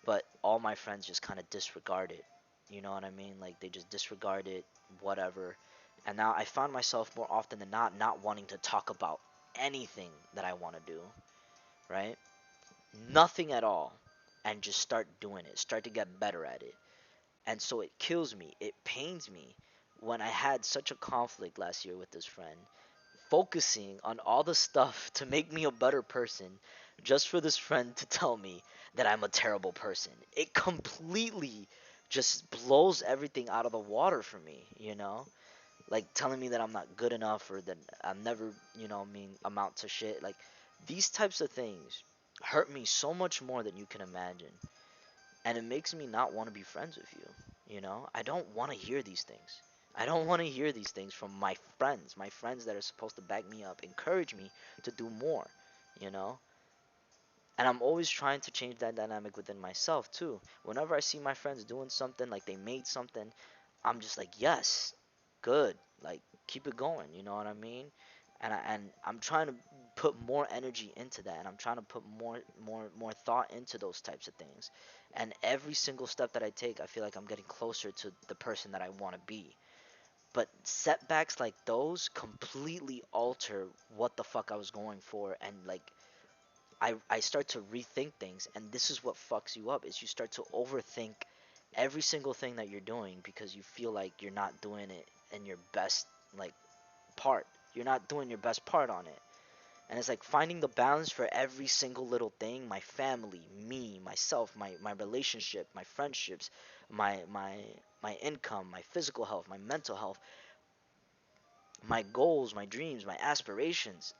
but all my friends just kind of disregard it. You know what I mean? Like, they just disregard it, whatever. And now I find myself more often than not wanting to talk about anything that I want to do, right? Nothing at all. And just start doing it, start to get better at it. And so it kills me, it pains me when I had such a conflict last year with this friend, focusing on all the stuff to make me a better person, just for this friend to tell me that I'm a terrible person. It completely just blows everything out of the water for me, Like, telling me that I'm not good enough, or that I'm never, amount to shit. Like, these types of things hurt me so much more than you can imagine. And it makes me not want to be friends with you. I don't want to hear these things. I don't want to hear these things from my friends that are supposed to back me up, encourage me to do more, you know? And I'm always trying to change that dynamic within myself too. Whenever I see my friends doing something, like they made something, I'm just like, yes, good. Like, keep it going, you know what I mean? and I'm trying to put more energy into that, and I'm trying to put more thought into those types of things. And every single step that I take, I feel like I'm getting closer to the person that I want to be. But setbacks like those completely alter what the fuck I was going for, and like I start to rethink things, and this is what fucks you up is you start to overthink every single thing that you're doing because you feel like you're not doing it in your best like part. You're not doing your best part on it. And it's like finding the balance for every single little thing, my family, me, myself, my relationship, my friendships, my income, my physical health, my mental health, my goals, my dreams, my aspirations.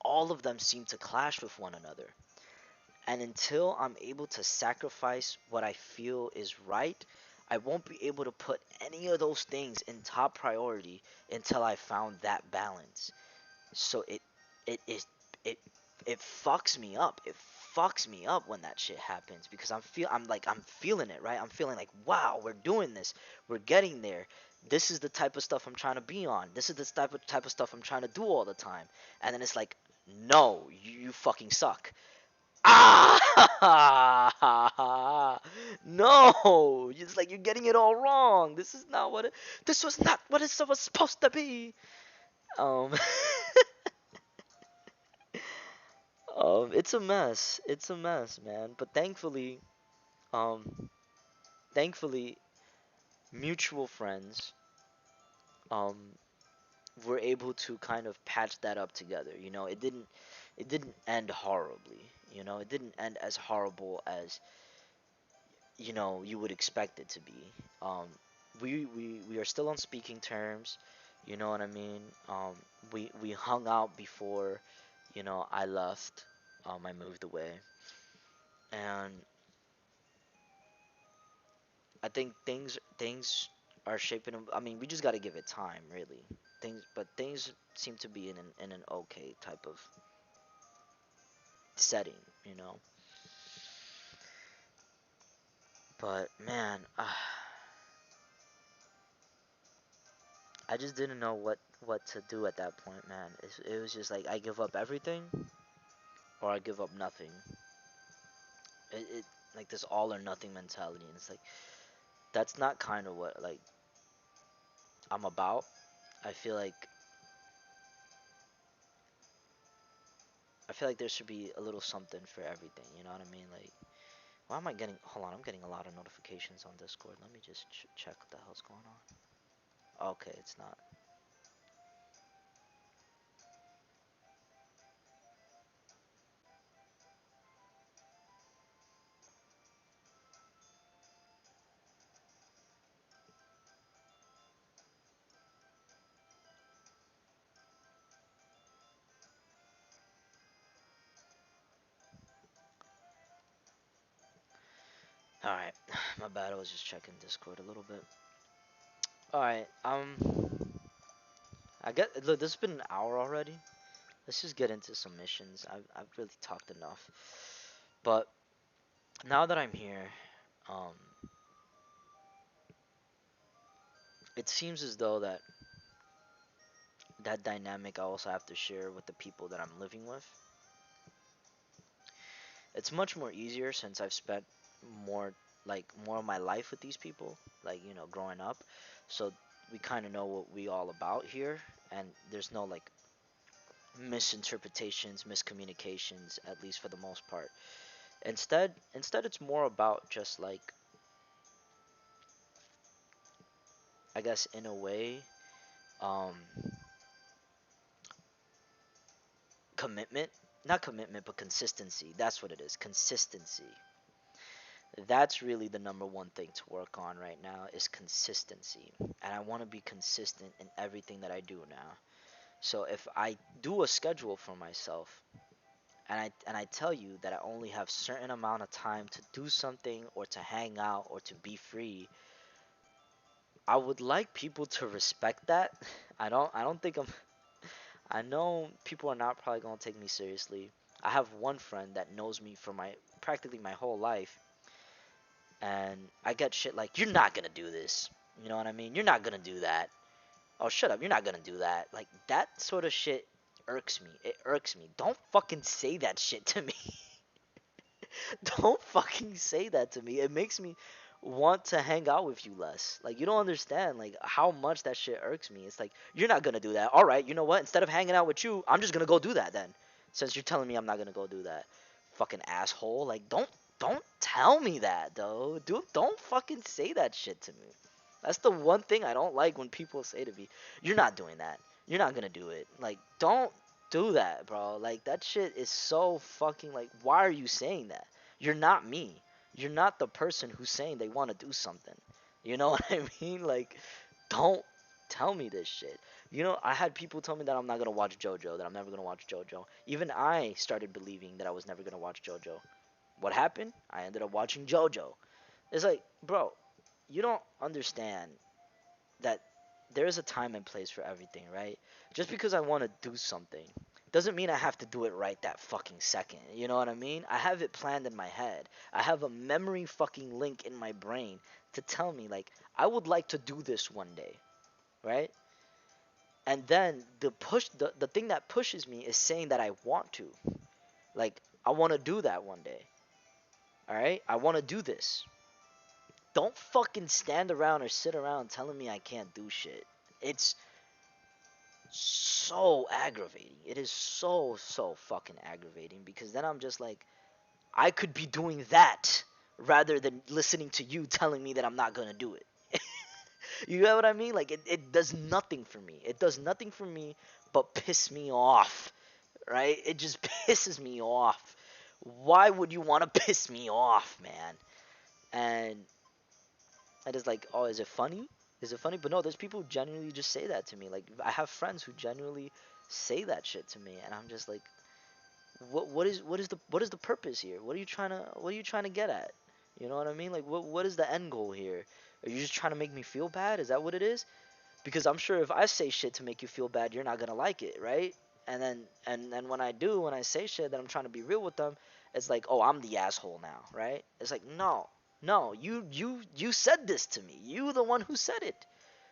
All of them seem to clash with one another. And until I'm able to sacrifice what I feel is right, I won't be able to put any of those things in top priority until I found that balance. So it is it it fucks me up. It fucks me up when that shit happens because I'm feeling it, right? I'm feeling like, wow, we're doing this. We're getting there. This is the type of stuff I'm trying to be on. This is the type of stuff I'm trying to do all the time. And then it's like, no, you fucking suck. Ah, no! It's like you're getting it all wrong. This is not what it. This was not what it was supposed to be. Um, it's a mess. It's a mess, man. But um, thankfully, mutual friends, um, were able to kind of patch that up together. You know, it didn't end horribly. You know, it didn't end as horrible as you would expect it to be. Um, we are still on speaking terms. You know what I mean? We hung out before, I left. I moved away, and I think things are shaping. I mean, we just got to give it time, really. Things seem to be in an okay type of setting, you know. But man, I just didn't know what to do at that point, man. It was just like I give up everything or I give up nothing. It like this all or nothing mentality, and it's like that's not kind of what like I'm about. I feel like I feel like there should be a little something for everything. You know what I mean? Like, why am I getting? Hold on, I'm getting a lot of notifications on Discord. Let me just check what the hell's going on. Okay, it's not. All right, my bad. I was just checking Discord a little bit. All right, I get. Look, this has been an hour already. Let's just get into some missions. I've really talked enough. But now that I'm here, um, it seems as though that dynamic I also have to share with the people that I'm living with. It's much more easier since I've spent more more of my life with these people, like growing up. So we kind of know what we all about here, and there's no like misinterpretations, miscommunications, at least for the most part. Instead, it's more about just like I guess in a way, um, commitment. Not commitment, but consistency. That's what it is. Consistency. That's really the number one thing to work on right now is consistency. And I want to be consistent in everything that I do now. So if I do a schedule for myself and I tell you that I only have certain amount of time to do something or to hang out or to be free, I would like people to respect that. I don't think I know people are not probably going to take me seriously. I have one friend that knows me for my practically my whole life, and I get shit like, "You're not gonna do this." You know what I mean? You're not gonna do that. Oh, shut up. You're not gonna do that. Like, that sort of shit irks me. It irks me. Don't fucking say that shit to me. Don't fucking say that to me. It makes me want to hang out with you less. Like, you don't understand like how much that shit irks me. It's like, you're not gonna do that. All right, you know what? Instead of hanging out with you, I'm just gonna go do that then. Since you're telling me I'm not gonna go do that. Fucking asshole. Like, don't tell me that, though. Dude, don't fucking say that shit to me. That's the one thing I don't like when people say to me, "You're not doing that. You're not gonna do it." Like, don't do that, bro. Like, that shit is so fucking like, why are you saying that? You're not me. You're not the person who's saying they want to do something. You know what I mean? Like, don't tell me this shit. You know, I had people tell me that I'm not gonna watch JoJo, that I'm never gonna watch JoJo. Even I started believing that I was never gonna watch JoJo. What happened? I ended up watching JoJo. It's like, bro, you don't understand that there is a time and place for everything, right? Just because I want to do something doesn't mean I have to do it right that fucking second. You know what I mean? I have it planned in my head. I have a memory fucking link in my brain to tell me like I would like to do this one day, right? And then the thing that pushes me is saying that I want to. Like, I want to do that one day. All right? I want to do this. Don't fucking stand around or sit around telling me I can't do shit. It's so aggravating. It is so fucking aggravating because then I'm just like, I could be doing that rather than listening to you telling me that I'm not gonna do it. You know what I mean? Like, it does nothing for me. It does nothing for me but piss me off, right? It just pisses me off. Why would you want to piss me off, man? And I just like, oh, is it funny? Is it funny? But no, there's people who genuinely just say that to me. Like, I have friends who genuinely say that shit to me, and I'm just like, what is the purpose here? What are you trying to get at? You know what I mean? Like, what is the end goal here? Are you just trying to make me feel bad? Is that what it is? Because I'm sure if I say shit to make you feel bad, you're not gonna like it, right? And then when I do, when I say shit that I'm trying to be real with them, it's like, oh, I'm the asshole now, right? It's like, no, no, you said this to me. You the one who said it.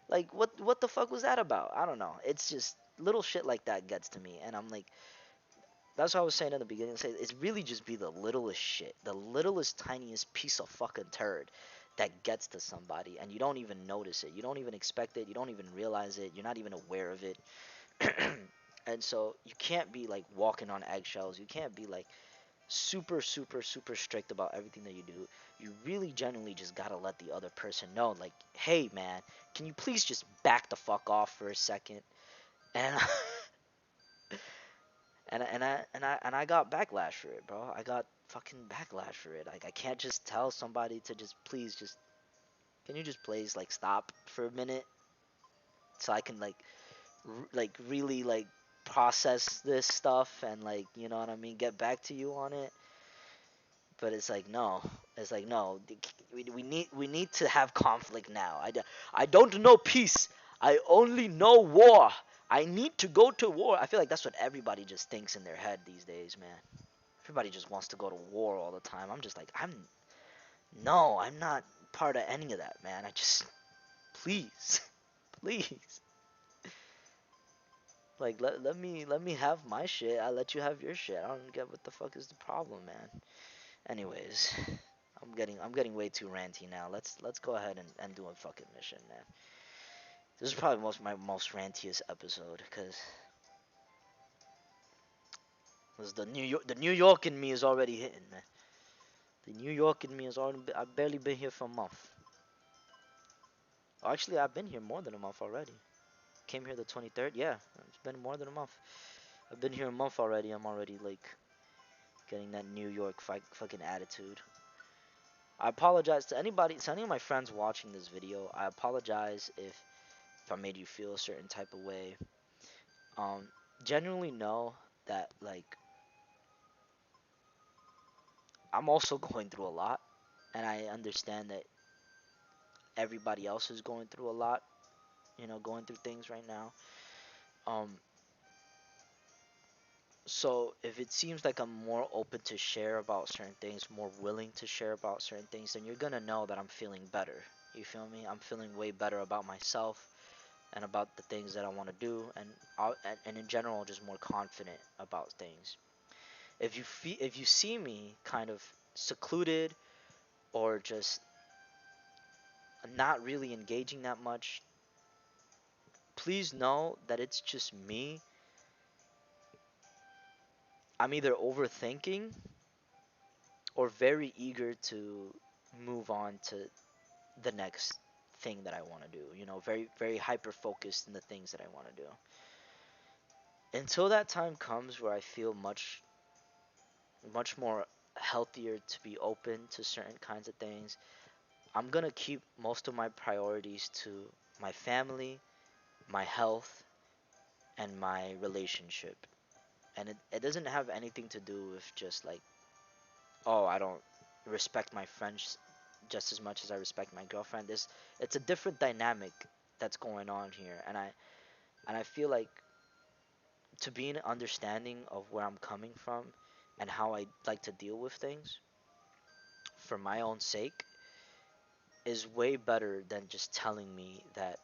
Like, what the fuck was that about? I don't know. It's just little shit like that gets to me, and I'm like, that's what I was saying in the beginning. It's really just be the littlest shit, the littlest, tiniest piece of fucking turd that gets to somebody, and you don't even notice it. You don't even expect it. You don't even realize it. You're not even aware of it. And so you can't be like walking on eggshells. You can't be like super strict about everything that you do. You really genuinely just gotta let the other person know, like, hey man, can you please just back the fuck off for a second? And and I got backlash for it, bro. I got fucking backlash for it. Like, I can't just tell somebody to just please just, can you just please like stop for a minute so I can like like really like process this stuff and, like, you know what I mean, get back to you on it. But it's like, no. It's like, no. We need to have conflict now. I don't know peace. I only know war. I need to go to war. I feel like that's what everybody just thinks in their head these days, man. Everybody just wants to go to war all the time. I'm just like, I'm not part of any of that, man. I just, please, please, like, let me have my shit. I let you have your shit. I don't get what the fuck is the problem, man. Anyways, I'm getting way too ranty now. Let's go ahead and do a fucking mission, man. This is probably my most rantiest episode because the New York in me is already hitting, man. The New York in me is already. I've barely been here for a month. Actually, I've been here more than a month already. Came here the 23rd. Yeah, it's been more than a month. I've been here a month already. I'm already like getting that New York fucking attitude. I apologize to anybody, to any of my friends watching this video. I apologize if I made you feel a certain type of way. Um, Genuinely know that like I'm also going through a lot, and I understand that everybody else is going through a lot. You know, going through things right now. Um, So if it seems like I'm more open to share about certain things, more willing to share about certain things, then you're gonna know that I'm feeling better. You feel me? I'm feeling way better about myself. and about the things that I want to do, and in general, just more confident about things. If you see me kind of secluded or just not really engaging that much, please know that it's just me. I'm either overthinking or very eager to move on to the next thing that I want to do. You know, very hyper focused in the things that I want to do. Until that time comes where I feel much more healthier to be open to certain kinds of things, I'm going to keep most of my priorities to my family, my health, and my relationship. And it doesn't have anything to do with just like, oh, I don't respect my friends just as much as I respect my girlfriend. It's a different dynamic that's going on here, and I feel like to be an understanding of where I'm coming from and how I like to deal with things for my own sake is way better than just telling me that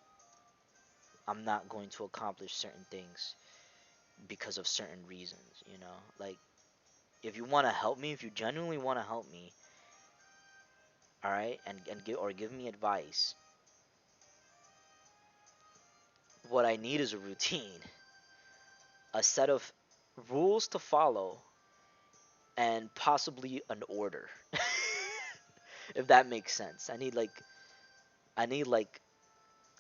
I'm not going to accomplish certain things because of certain reasons, you know? Like if you want to help me, if you genuinely want to help me, all right, and give me advice, what I need is a routine, a set of rules to follow, and possibly an order. If that makes sense. I need like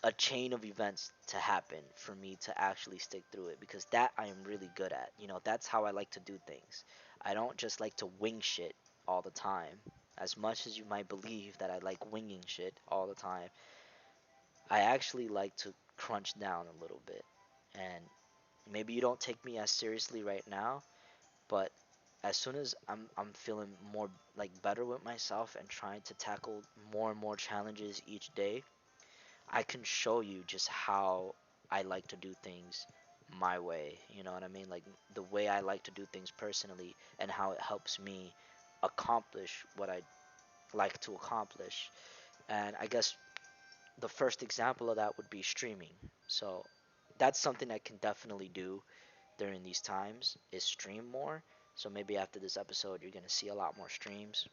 a chain of events to happen for me to actually stick through it because that I am really good at. You know, that's how I like to do things. I don't just like to wing shit all the time. As much as you might believe that I like winging shit all the time, I actually like to crunch down a little bit. And maybe you don't take me as seriously right now, but as soon as I'm feeling more like better with myself and trying to tackle more and more challenges each day, I can show you just how I like to do things my way. You know what I mean? Like the way I like to do things personally and how it helps me accomplish what I like to accomplish. And I guess the first example of that would be streaming. So that's something I can definitely do during these times is stream more. So maybe after this episode you're gonna see a lot more streams.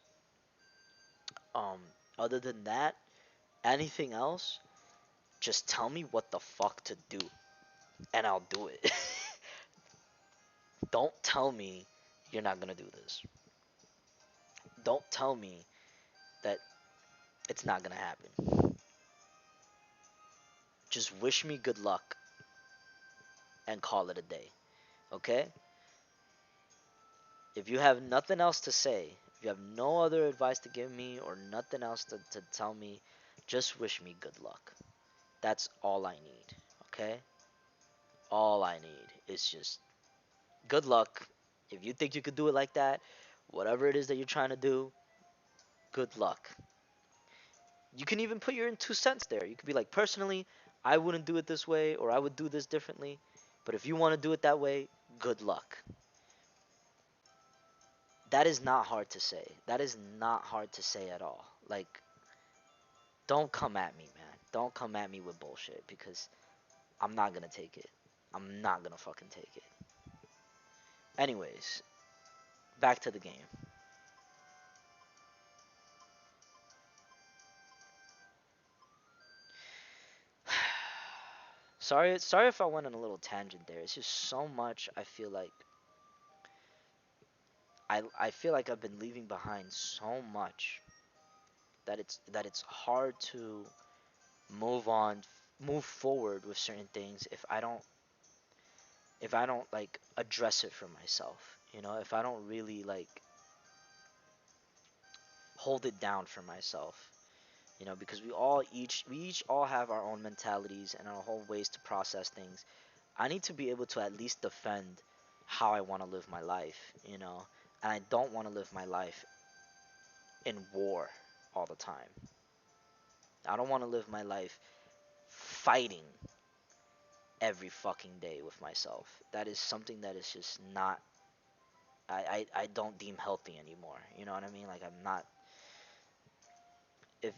Um Other than that, anything else, just tell me what the fuck to do and I'll do it. Don't tell me you're not gonna do this. Don't tell me that it's not gonna happen. Just wish me good luck and call it a day. Okay? If you have nothing else to say, if you have no other advice to give me or nothing else to tell me, just wish me good luck. That's all I need. Okay? All I need is just good luck. If you think you could do it like that, whatever it is that you're trying to do, good luck. You can even put your in 2 cents there. You could be like, personally, I wouldn't do it this way, or I would do this differently. But if you want to do it that way, good luck. That is not hard to say. That is not hard to say at all. Like, don't come at me, man. Don't come at me with bullshit because I'm not gonna take it. I'm not gonna fucking take it. Anyways, back to the game. Sorry if I went on a little tangent there. It's just so much I feel like I feel like I've been leaving behind so much that it's hard to move on, move forward with certain things if I don't like address it for myself. You know, if I don't really like hold it down for myself. You know, because we each all have our own mentalities and our whole ways to process things. I need to be able to at least defend how I want to live my life, you know. And I don't want to live my life in war all the time. I don't want to live my life fighting every fucking day with myself. That is something that is just not I don't deem healthy anymore. You know what I mean? Like I'm not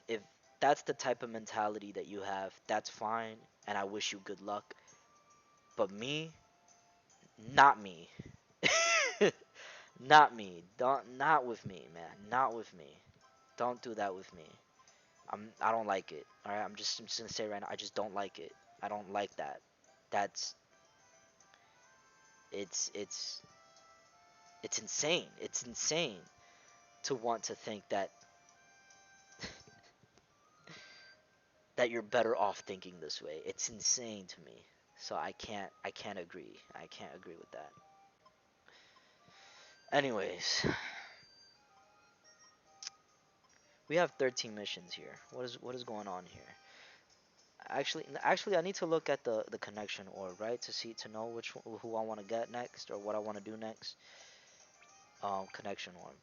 if that's the type of mentality that you have. That's fine, and I wish you good luck. But me, not me. Not me. Don't not with me, man. Not with me. Don't do that with me. I don't like it. All right, I'm just gonna say right now, I just don't like it. I don't like that. That's it's it's it's insane. It's insane to want to think that that you're better off thinking this way. It's insane to me. So I can't agree. I can't agree with that. Anyways, we have 13 missions here. What is going on here? Actually, I need to look at the connection orb, right, to see to know who I want to get next or what I want to do next. Connection orb.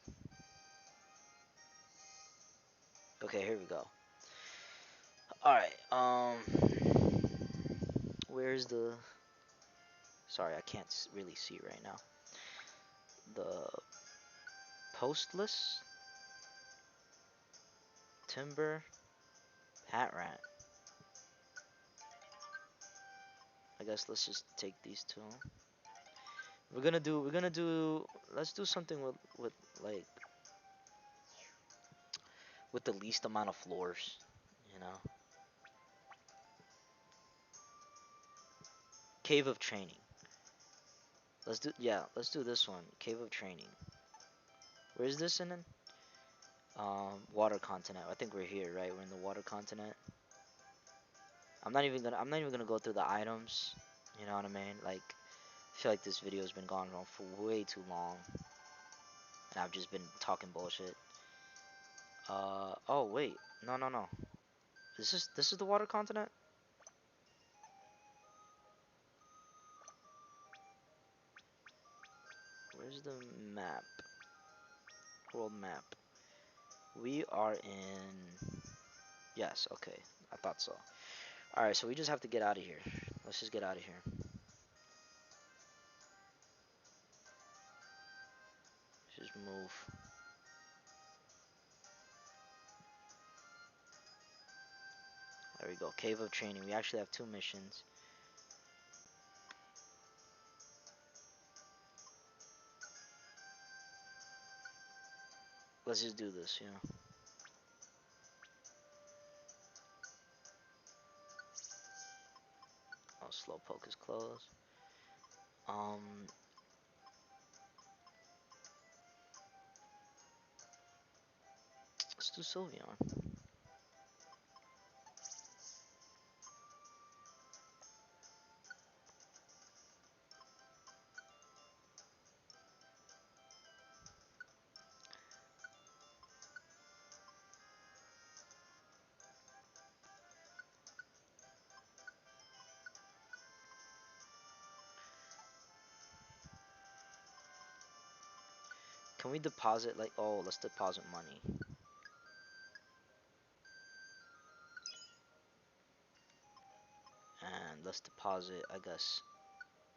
Okay, here we go. All right. Where's the? Sorry, I can't really see right now. The postless timber hat rat. I guess let's just take these two. We're gonna do let's do something with like with the least amount of floors, you know. Cave of training. Let's do this one. Cave of training. Where is this in? Water continent. I think we're here, right? We're in the water continent. I'm not even gonna go through the items. You know what I mean? Like I feel like this video has been going on for way too long, and I've just been talking bullshit. Oh wait, no no no. This is the water continent. Where's the map? World map. We are in. Yes, okay. I thought so. Alright, so we just have to get out of here. Let's just get out of here. Let's just move. There we go. Cave of training. We actually have two missions. Let's just do this, yeah. Oh, Slowpoke is closed. Um, let's do Sylveon. Can we deposit like? Oh, let's deposit money. And let's deposit, I guess,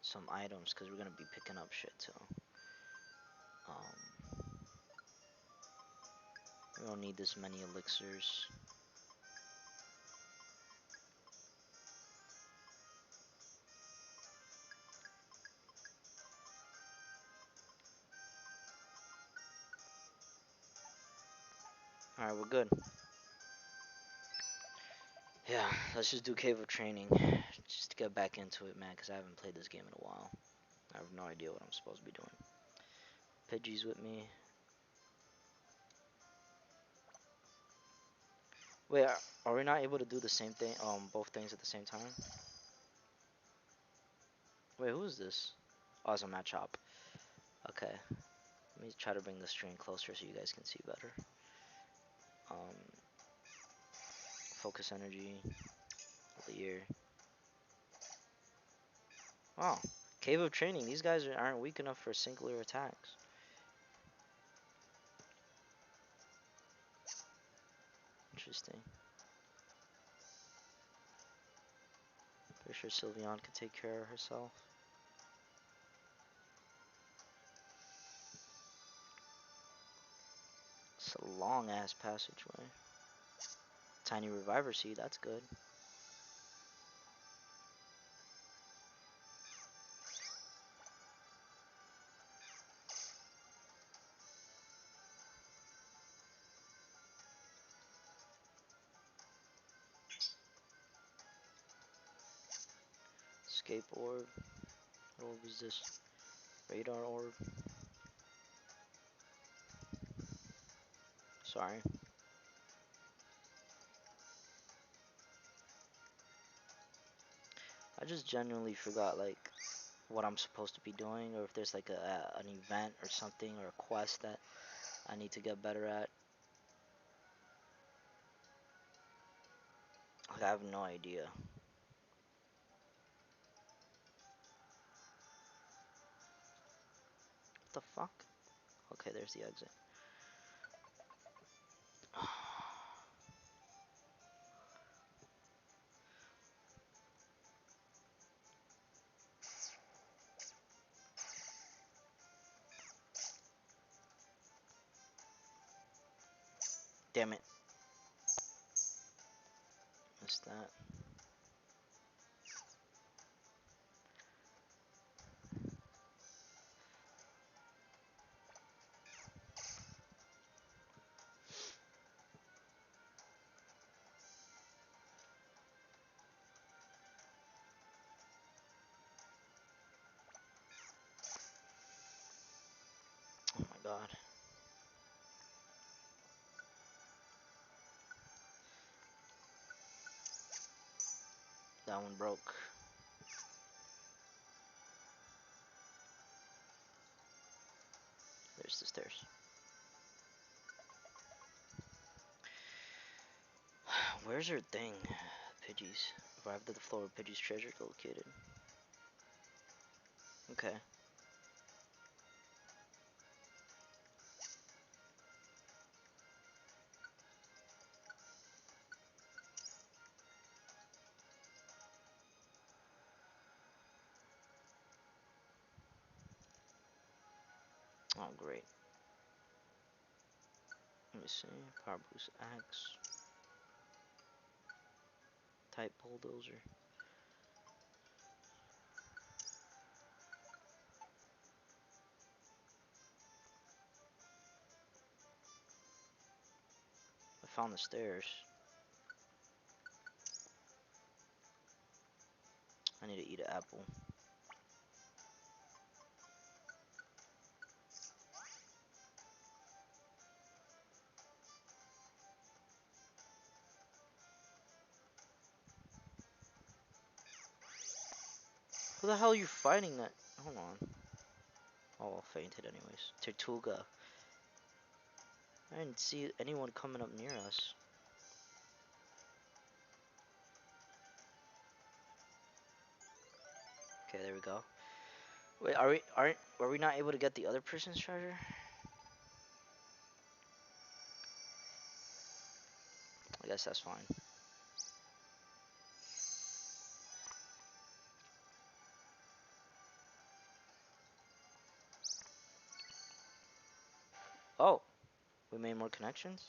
some items because we're gonna be picking up shit too. Um, we don't need this many elixirs. All right, we're good. Yeah, let's just do Cave of Training, just to get back into it, man, because I haven't played this game in a while. I have no idea what I'm supposed to be doing. Pidgey's with me. Wait, are we not able to do the same thing, both things at the same time? Wait, who is this? Oh, it's a Machop. Okay, let me try to bring the screen closer so you guys can see better. Um, Focus Energy, Leer. Wow, Cave of Training. These guys aren't weak enough for singular attacks. Interesting. Pretty sure Sylveon can take care of herself. It's a long ass passageway. Tiny reviver seed, that's good. Escape orb. What orb is this? Radar orb. Sorry. I just genuinely forgot like what I'm supposed to be doing, or if there's like an event or something or a quest that I need to get better at. Like, I have no idea. What the fuck? Okay, there's the exit. Damn it. Missed that. Oh my god. That one broke. There's the stairs. Where's her thing? Pidgey's. Arrived at the floor where Pidgey's treasure located. Okay. Oh, great. Let me see. Power boost axe. Type bulldozer. I found the stairs. I need to eat an apple. Who the hell are you fighting that? Hold on. Oh, I fainted anyways. Tortuga. I didn't see anyone coming up near us. Okay, there we go. Wait, are we not able to get the other person's treasure? I guess that's fine. Oh, we made more connections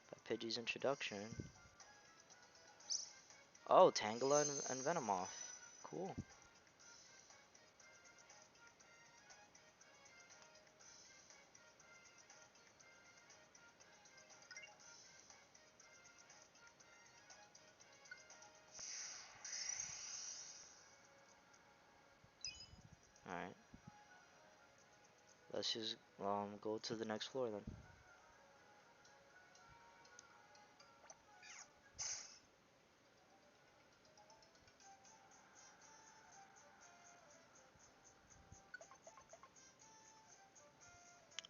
by Pidgey's introduction. Oh, Tangela and Venomoth. Cool. Alright. Let's just go to the next floor then.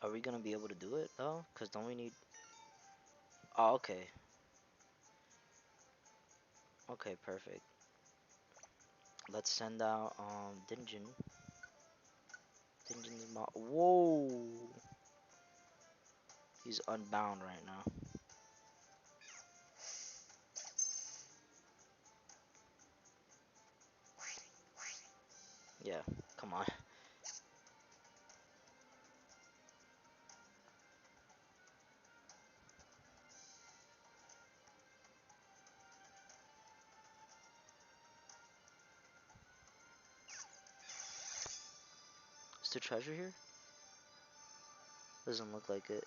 Are we gonna be able to do it though? Cause don't we need? Oh, okay. Okay, perfect. Let's send out Dinjin. Dinjin's whoa. He's unbound right now. Yeah, come on. Is there treasure here? Doesn't look like it.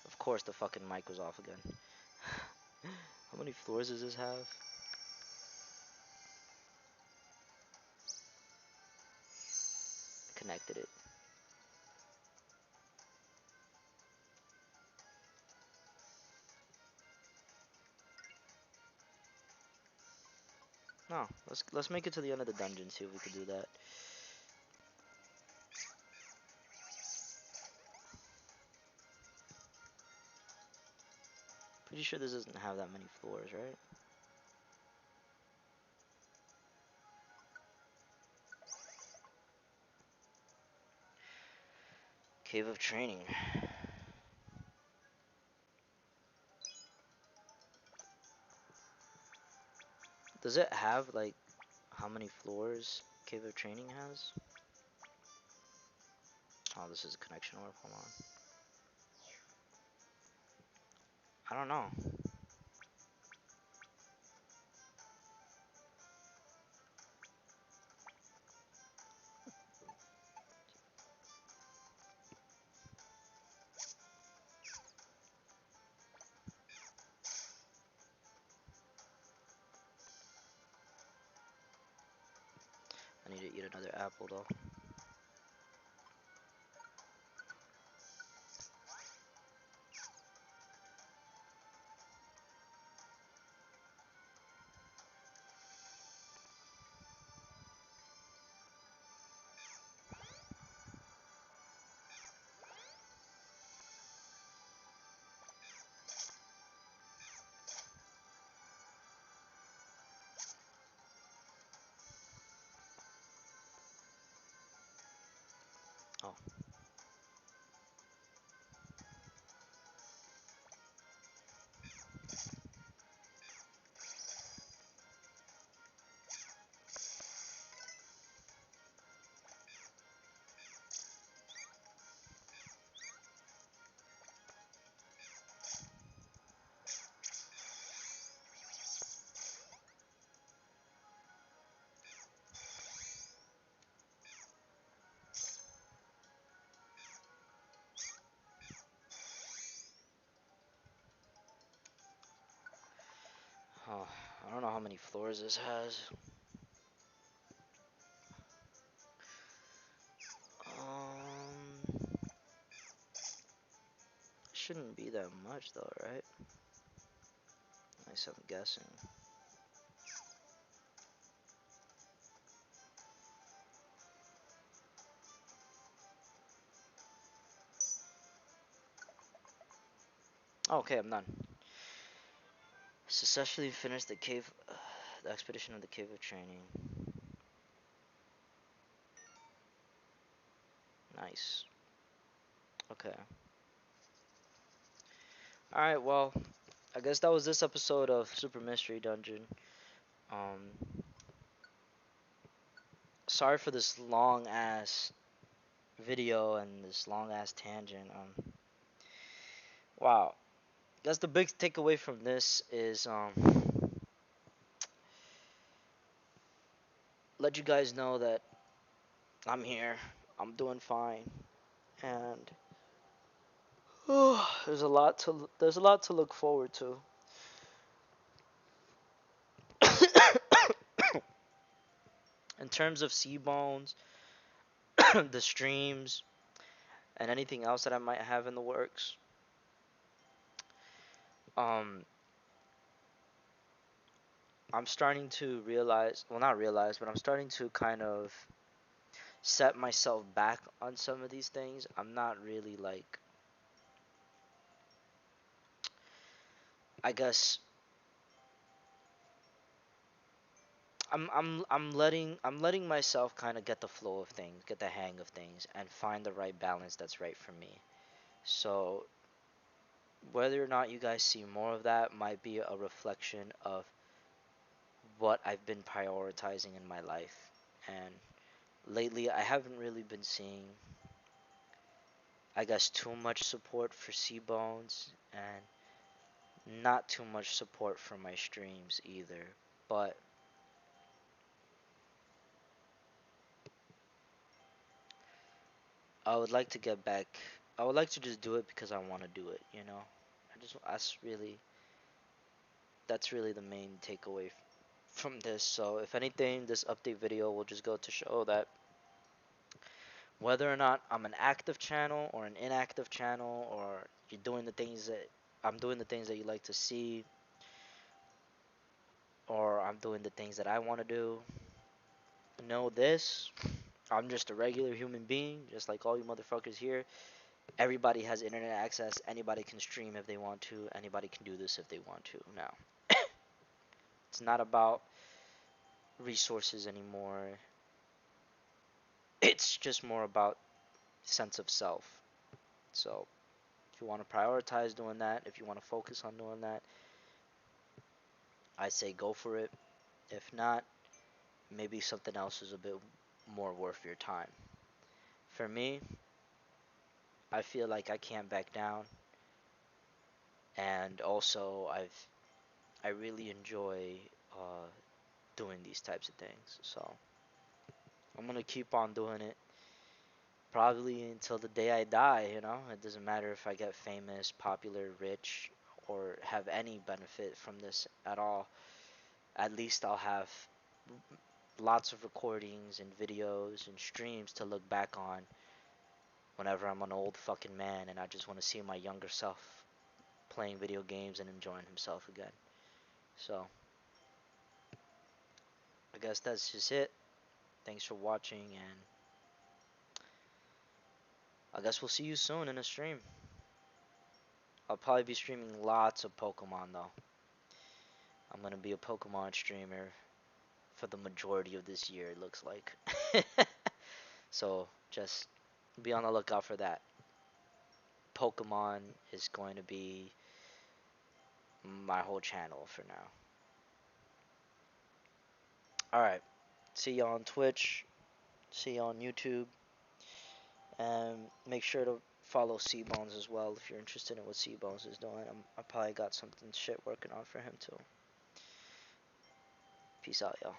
Of course, the fucking mic was off again. How many floors does this have? Connected it. No, let's make it to the end of the dungeon. See if we can do that. Pretty sure this doesn't have that many floors, right? Cave of Training. Does it have like how many floors Cave of Training has? Oh, this is a connection orb. Hold on. I don't know. I need to eat another apple though. Oh. Oh, I don't know how many floors this has. Um, shouldn't be that much though, right? Nice, I'm guessing. Okay, I'm done. Successfully finished the expedition of the Cave of Training. Nice. Okay. All right. Well, I guess that was this episode of Super Mystery Dungeon. Um, sorry for this long ass video and this long ass tangent. Wow. Guess the big takeaway from this is let you guys know that I'm here. I'm doing fine, and there's a lot to look forward to. In terms of sea bones, the streams, and anything else that I might have in the works. Um, I'm starting to realize, well, not realize, but I'm starting to kind of set myself back on some of these things. I'm not really like, I guess I'm letting myself kind of get the flow of things, get the hang of things, and find the right balance that's right for me. So whether or not you guys see more of that might be a reflection of what I've been prioritizing in my life. And lately, I haven't really been seeing, I guess, too much support for C-Bones and not too much support for my streams either. But I would like to get back. I would like to just do it because I want to do it, you know? That's really the main takeaway from this. So, if anything, this update video will just go to show that whether or not I'm an active channel or an inactive channel, or you're doing the things that I'm doing the things that you like to see, or I'm doing the things that I want to do, know this: I'm just a regular human being, just like all you motherfuckers here. Everybody has internet access. Anybody can stream if they want to. Anybody can do this if they want to. Now, it's not about resources anymore. It's just more about sense of self. So, if you want to prioritize doing that, if you want to focus on doing that, I say go for it. If not, maybe something else is a bit more worth your time. For me, I feel like I can't back down, and also I really enjoy uh, doing these types of things. So I'm gonna keep on doing it probably until the day I die. You know, it doesn't matter if I get famous, popular, rich, or have any benefit from this at all. At least I'll have lots of recordings and videos and streams to look back on whenever I'm an old fucking man and I just want to see my younger self playing video games and enjoying himself again. So, I guess that's just it. Thanks for watching, and I guess we'll see you soon in a stream. I'll probably be streaming lots of Pokemon though. I'm gonna be a Pokemon streamer for the majority of this year, it looks like. So, just be on the lookout for that. Pokemon is going to be my whole channel for now. Alright, see y'all on Twitch, see y'all on YouTube, and make sure to follow C-Bones as well if you're interested in what C-Bones is doing. I probably got something shit working on for him too. Peace out, y'all.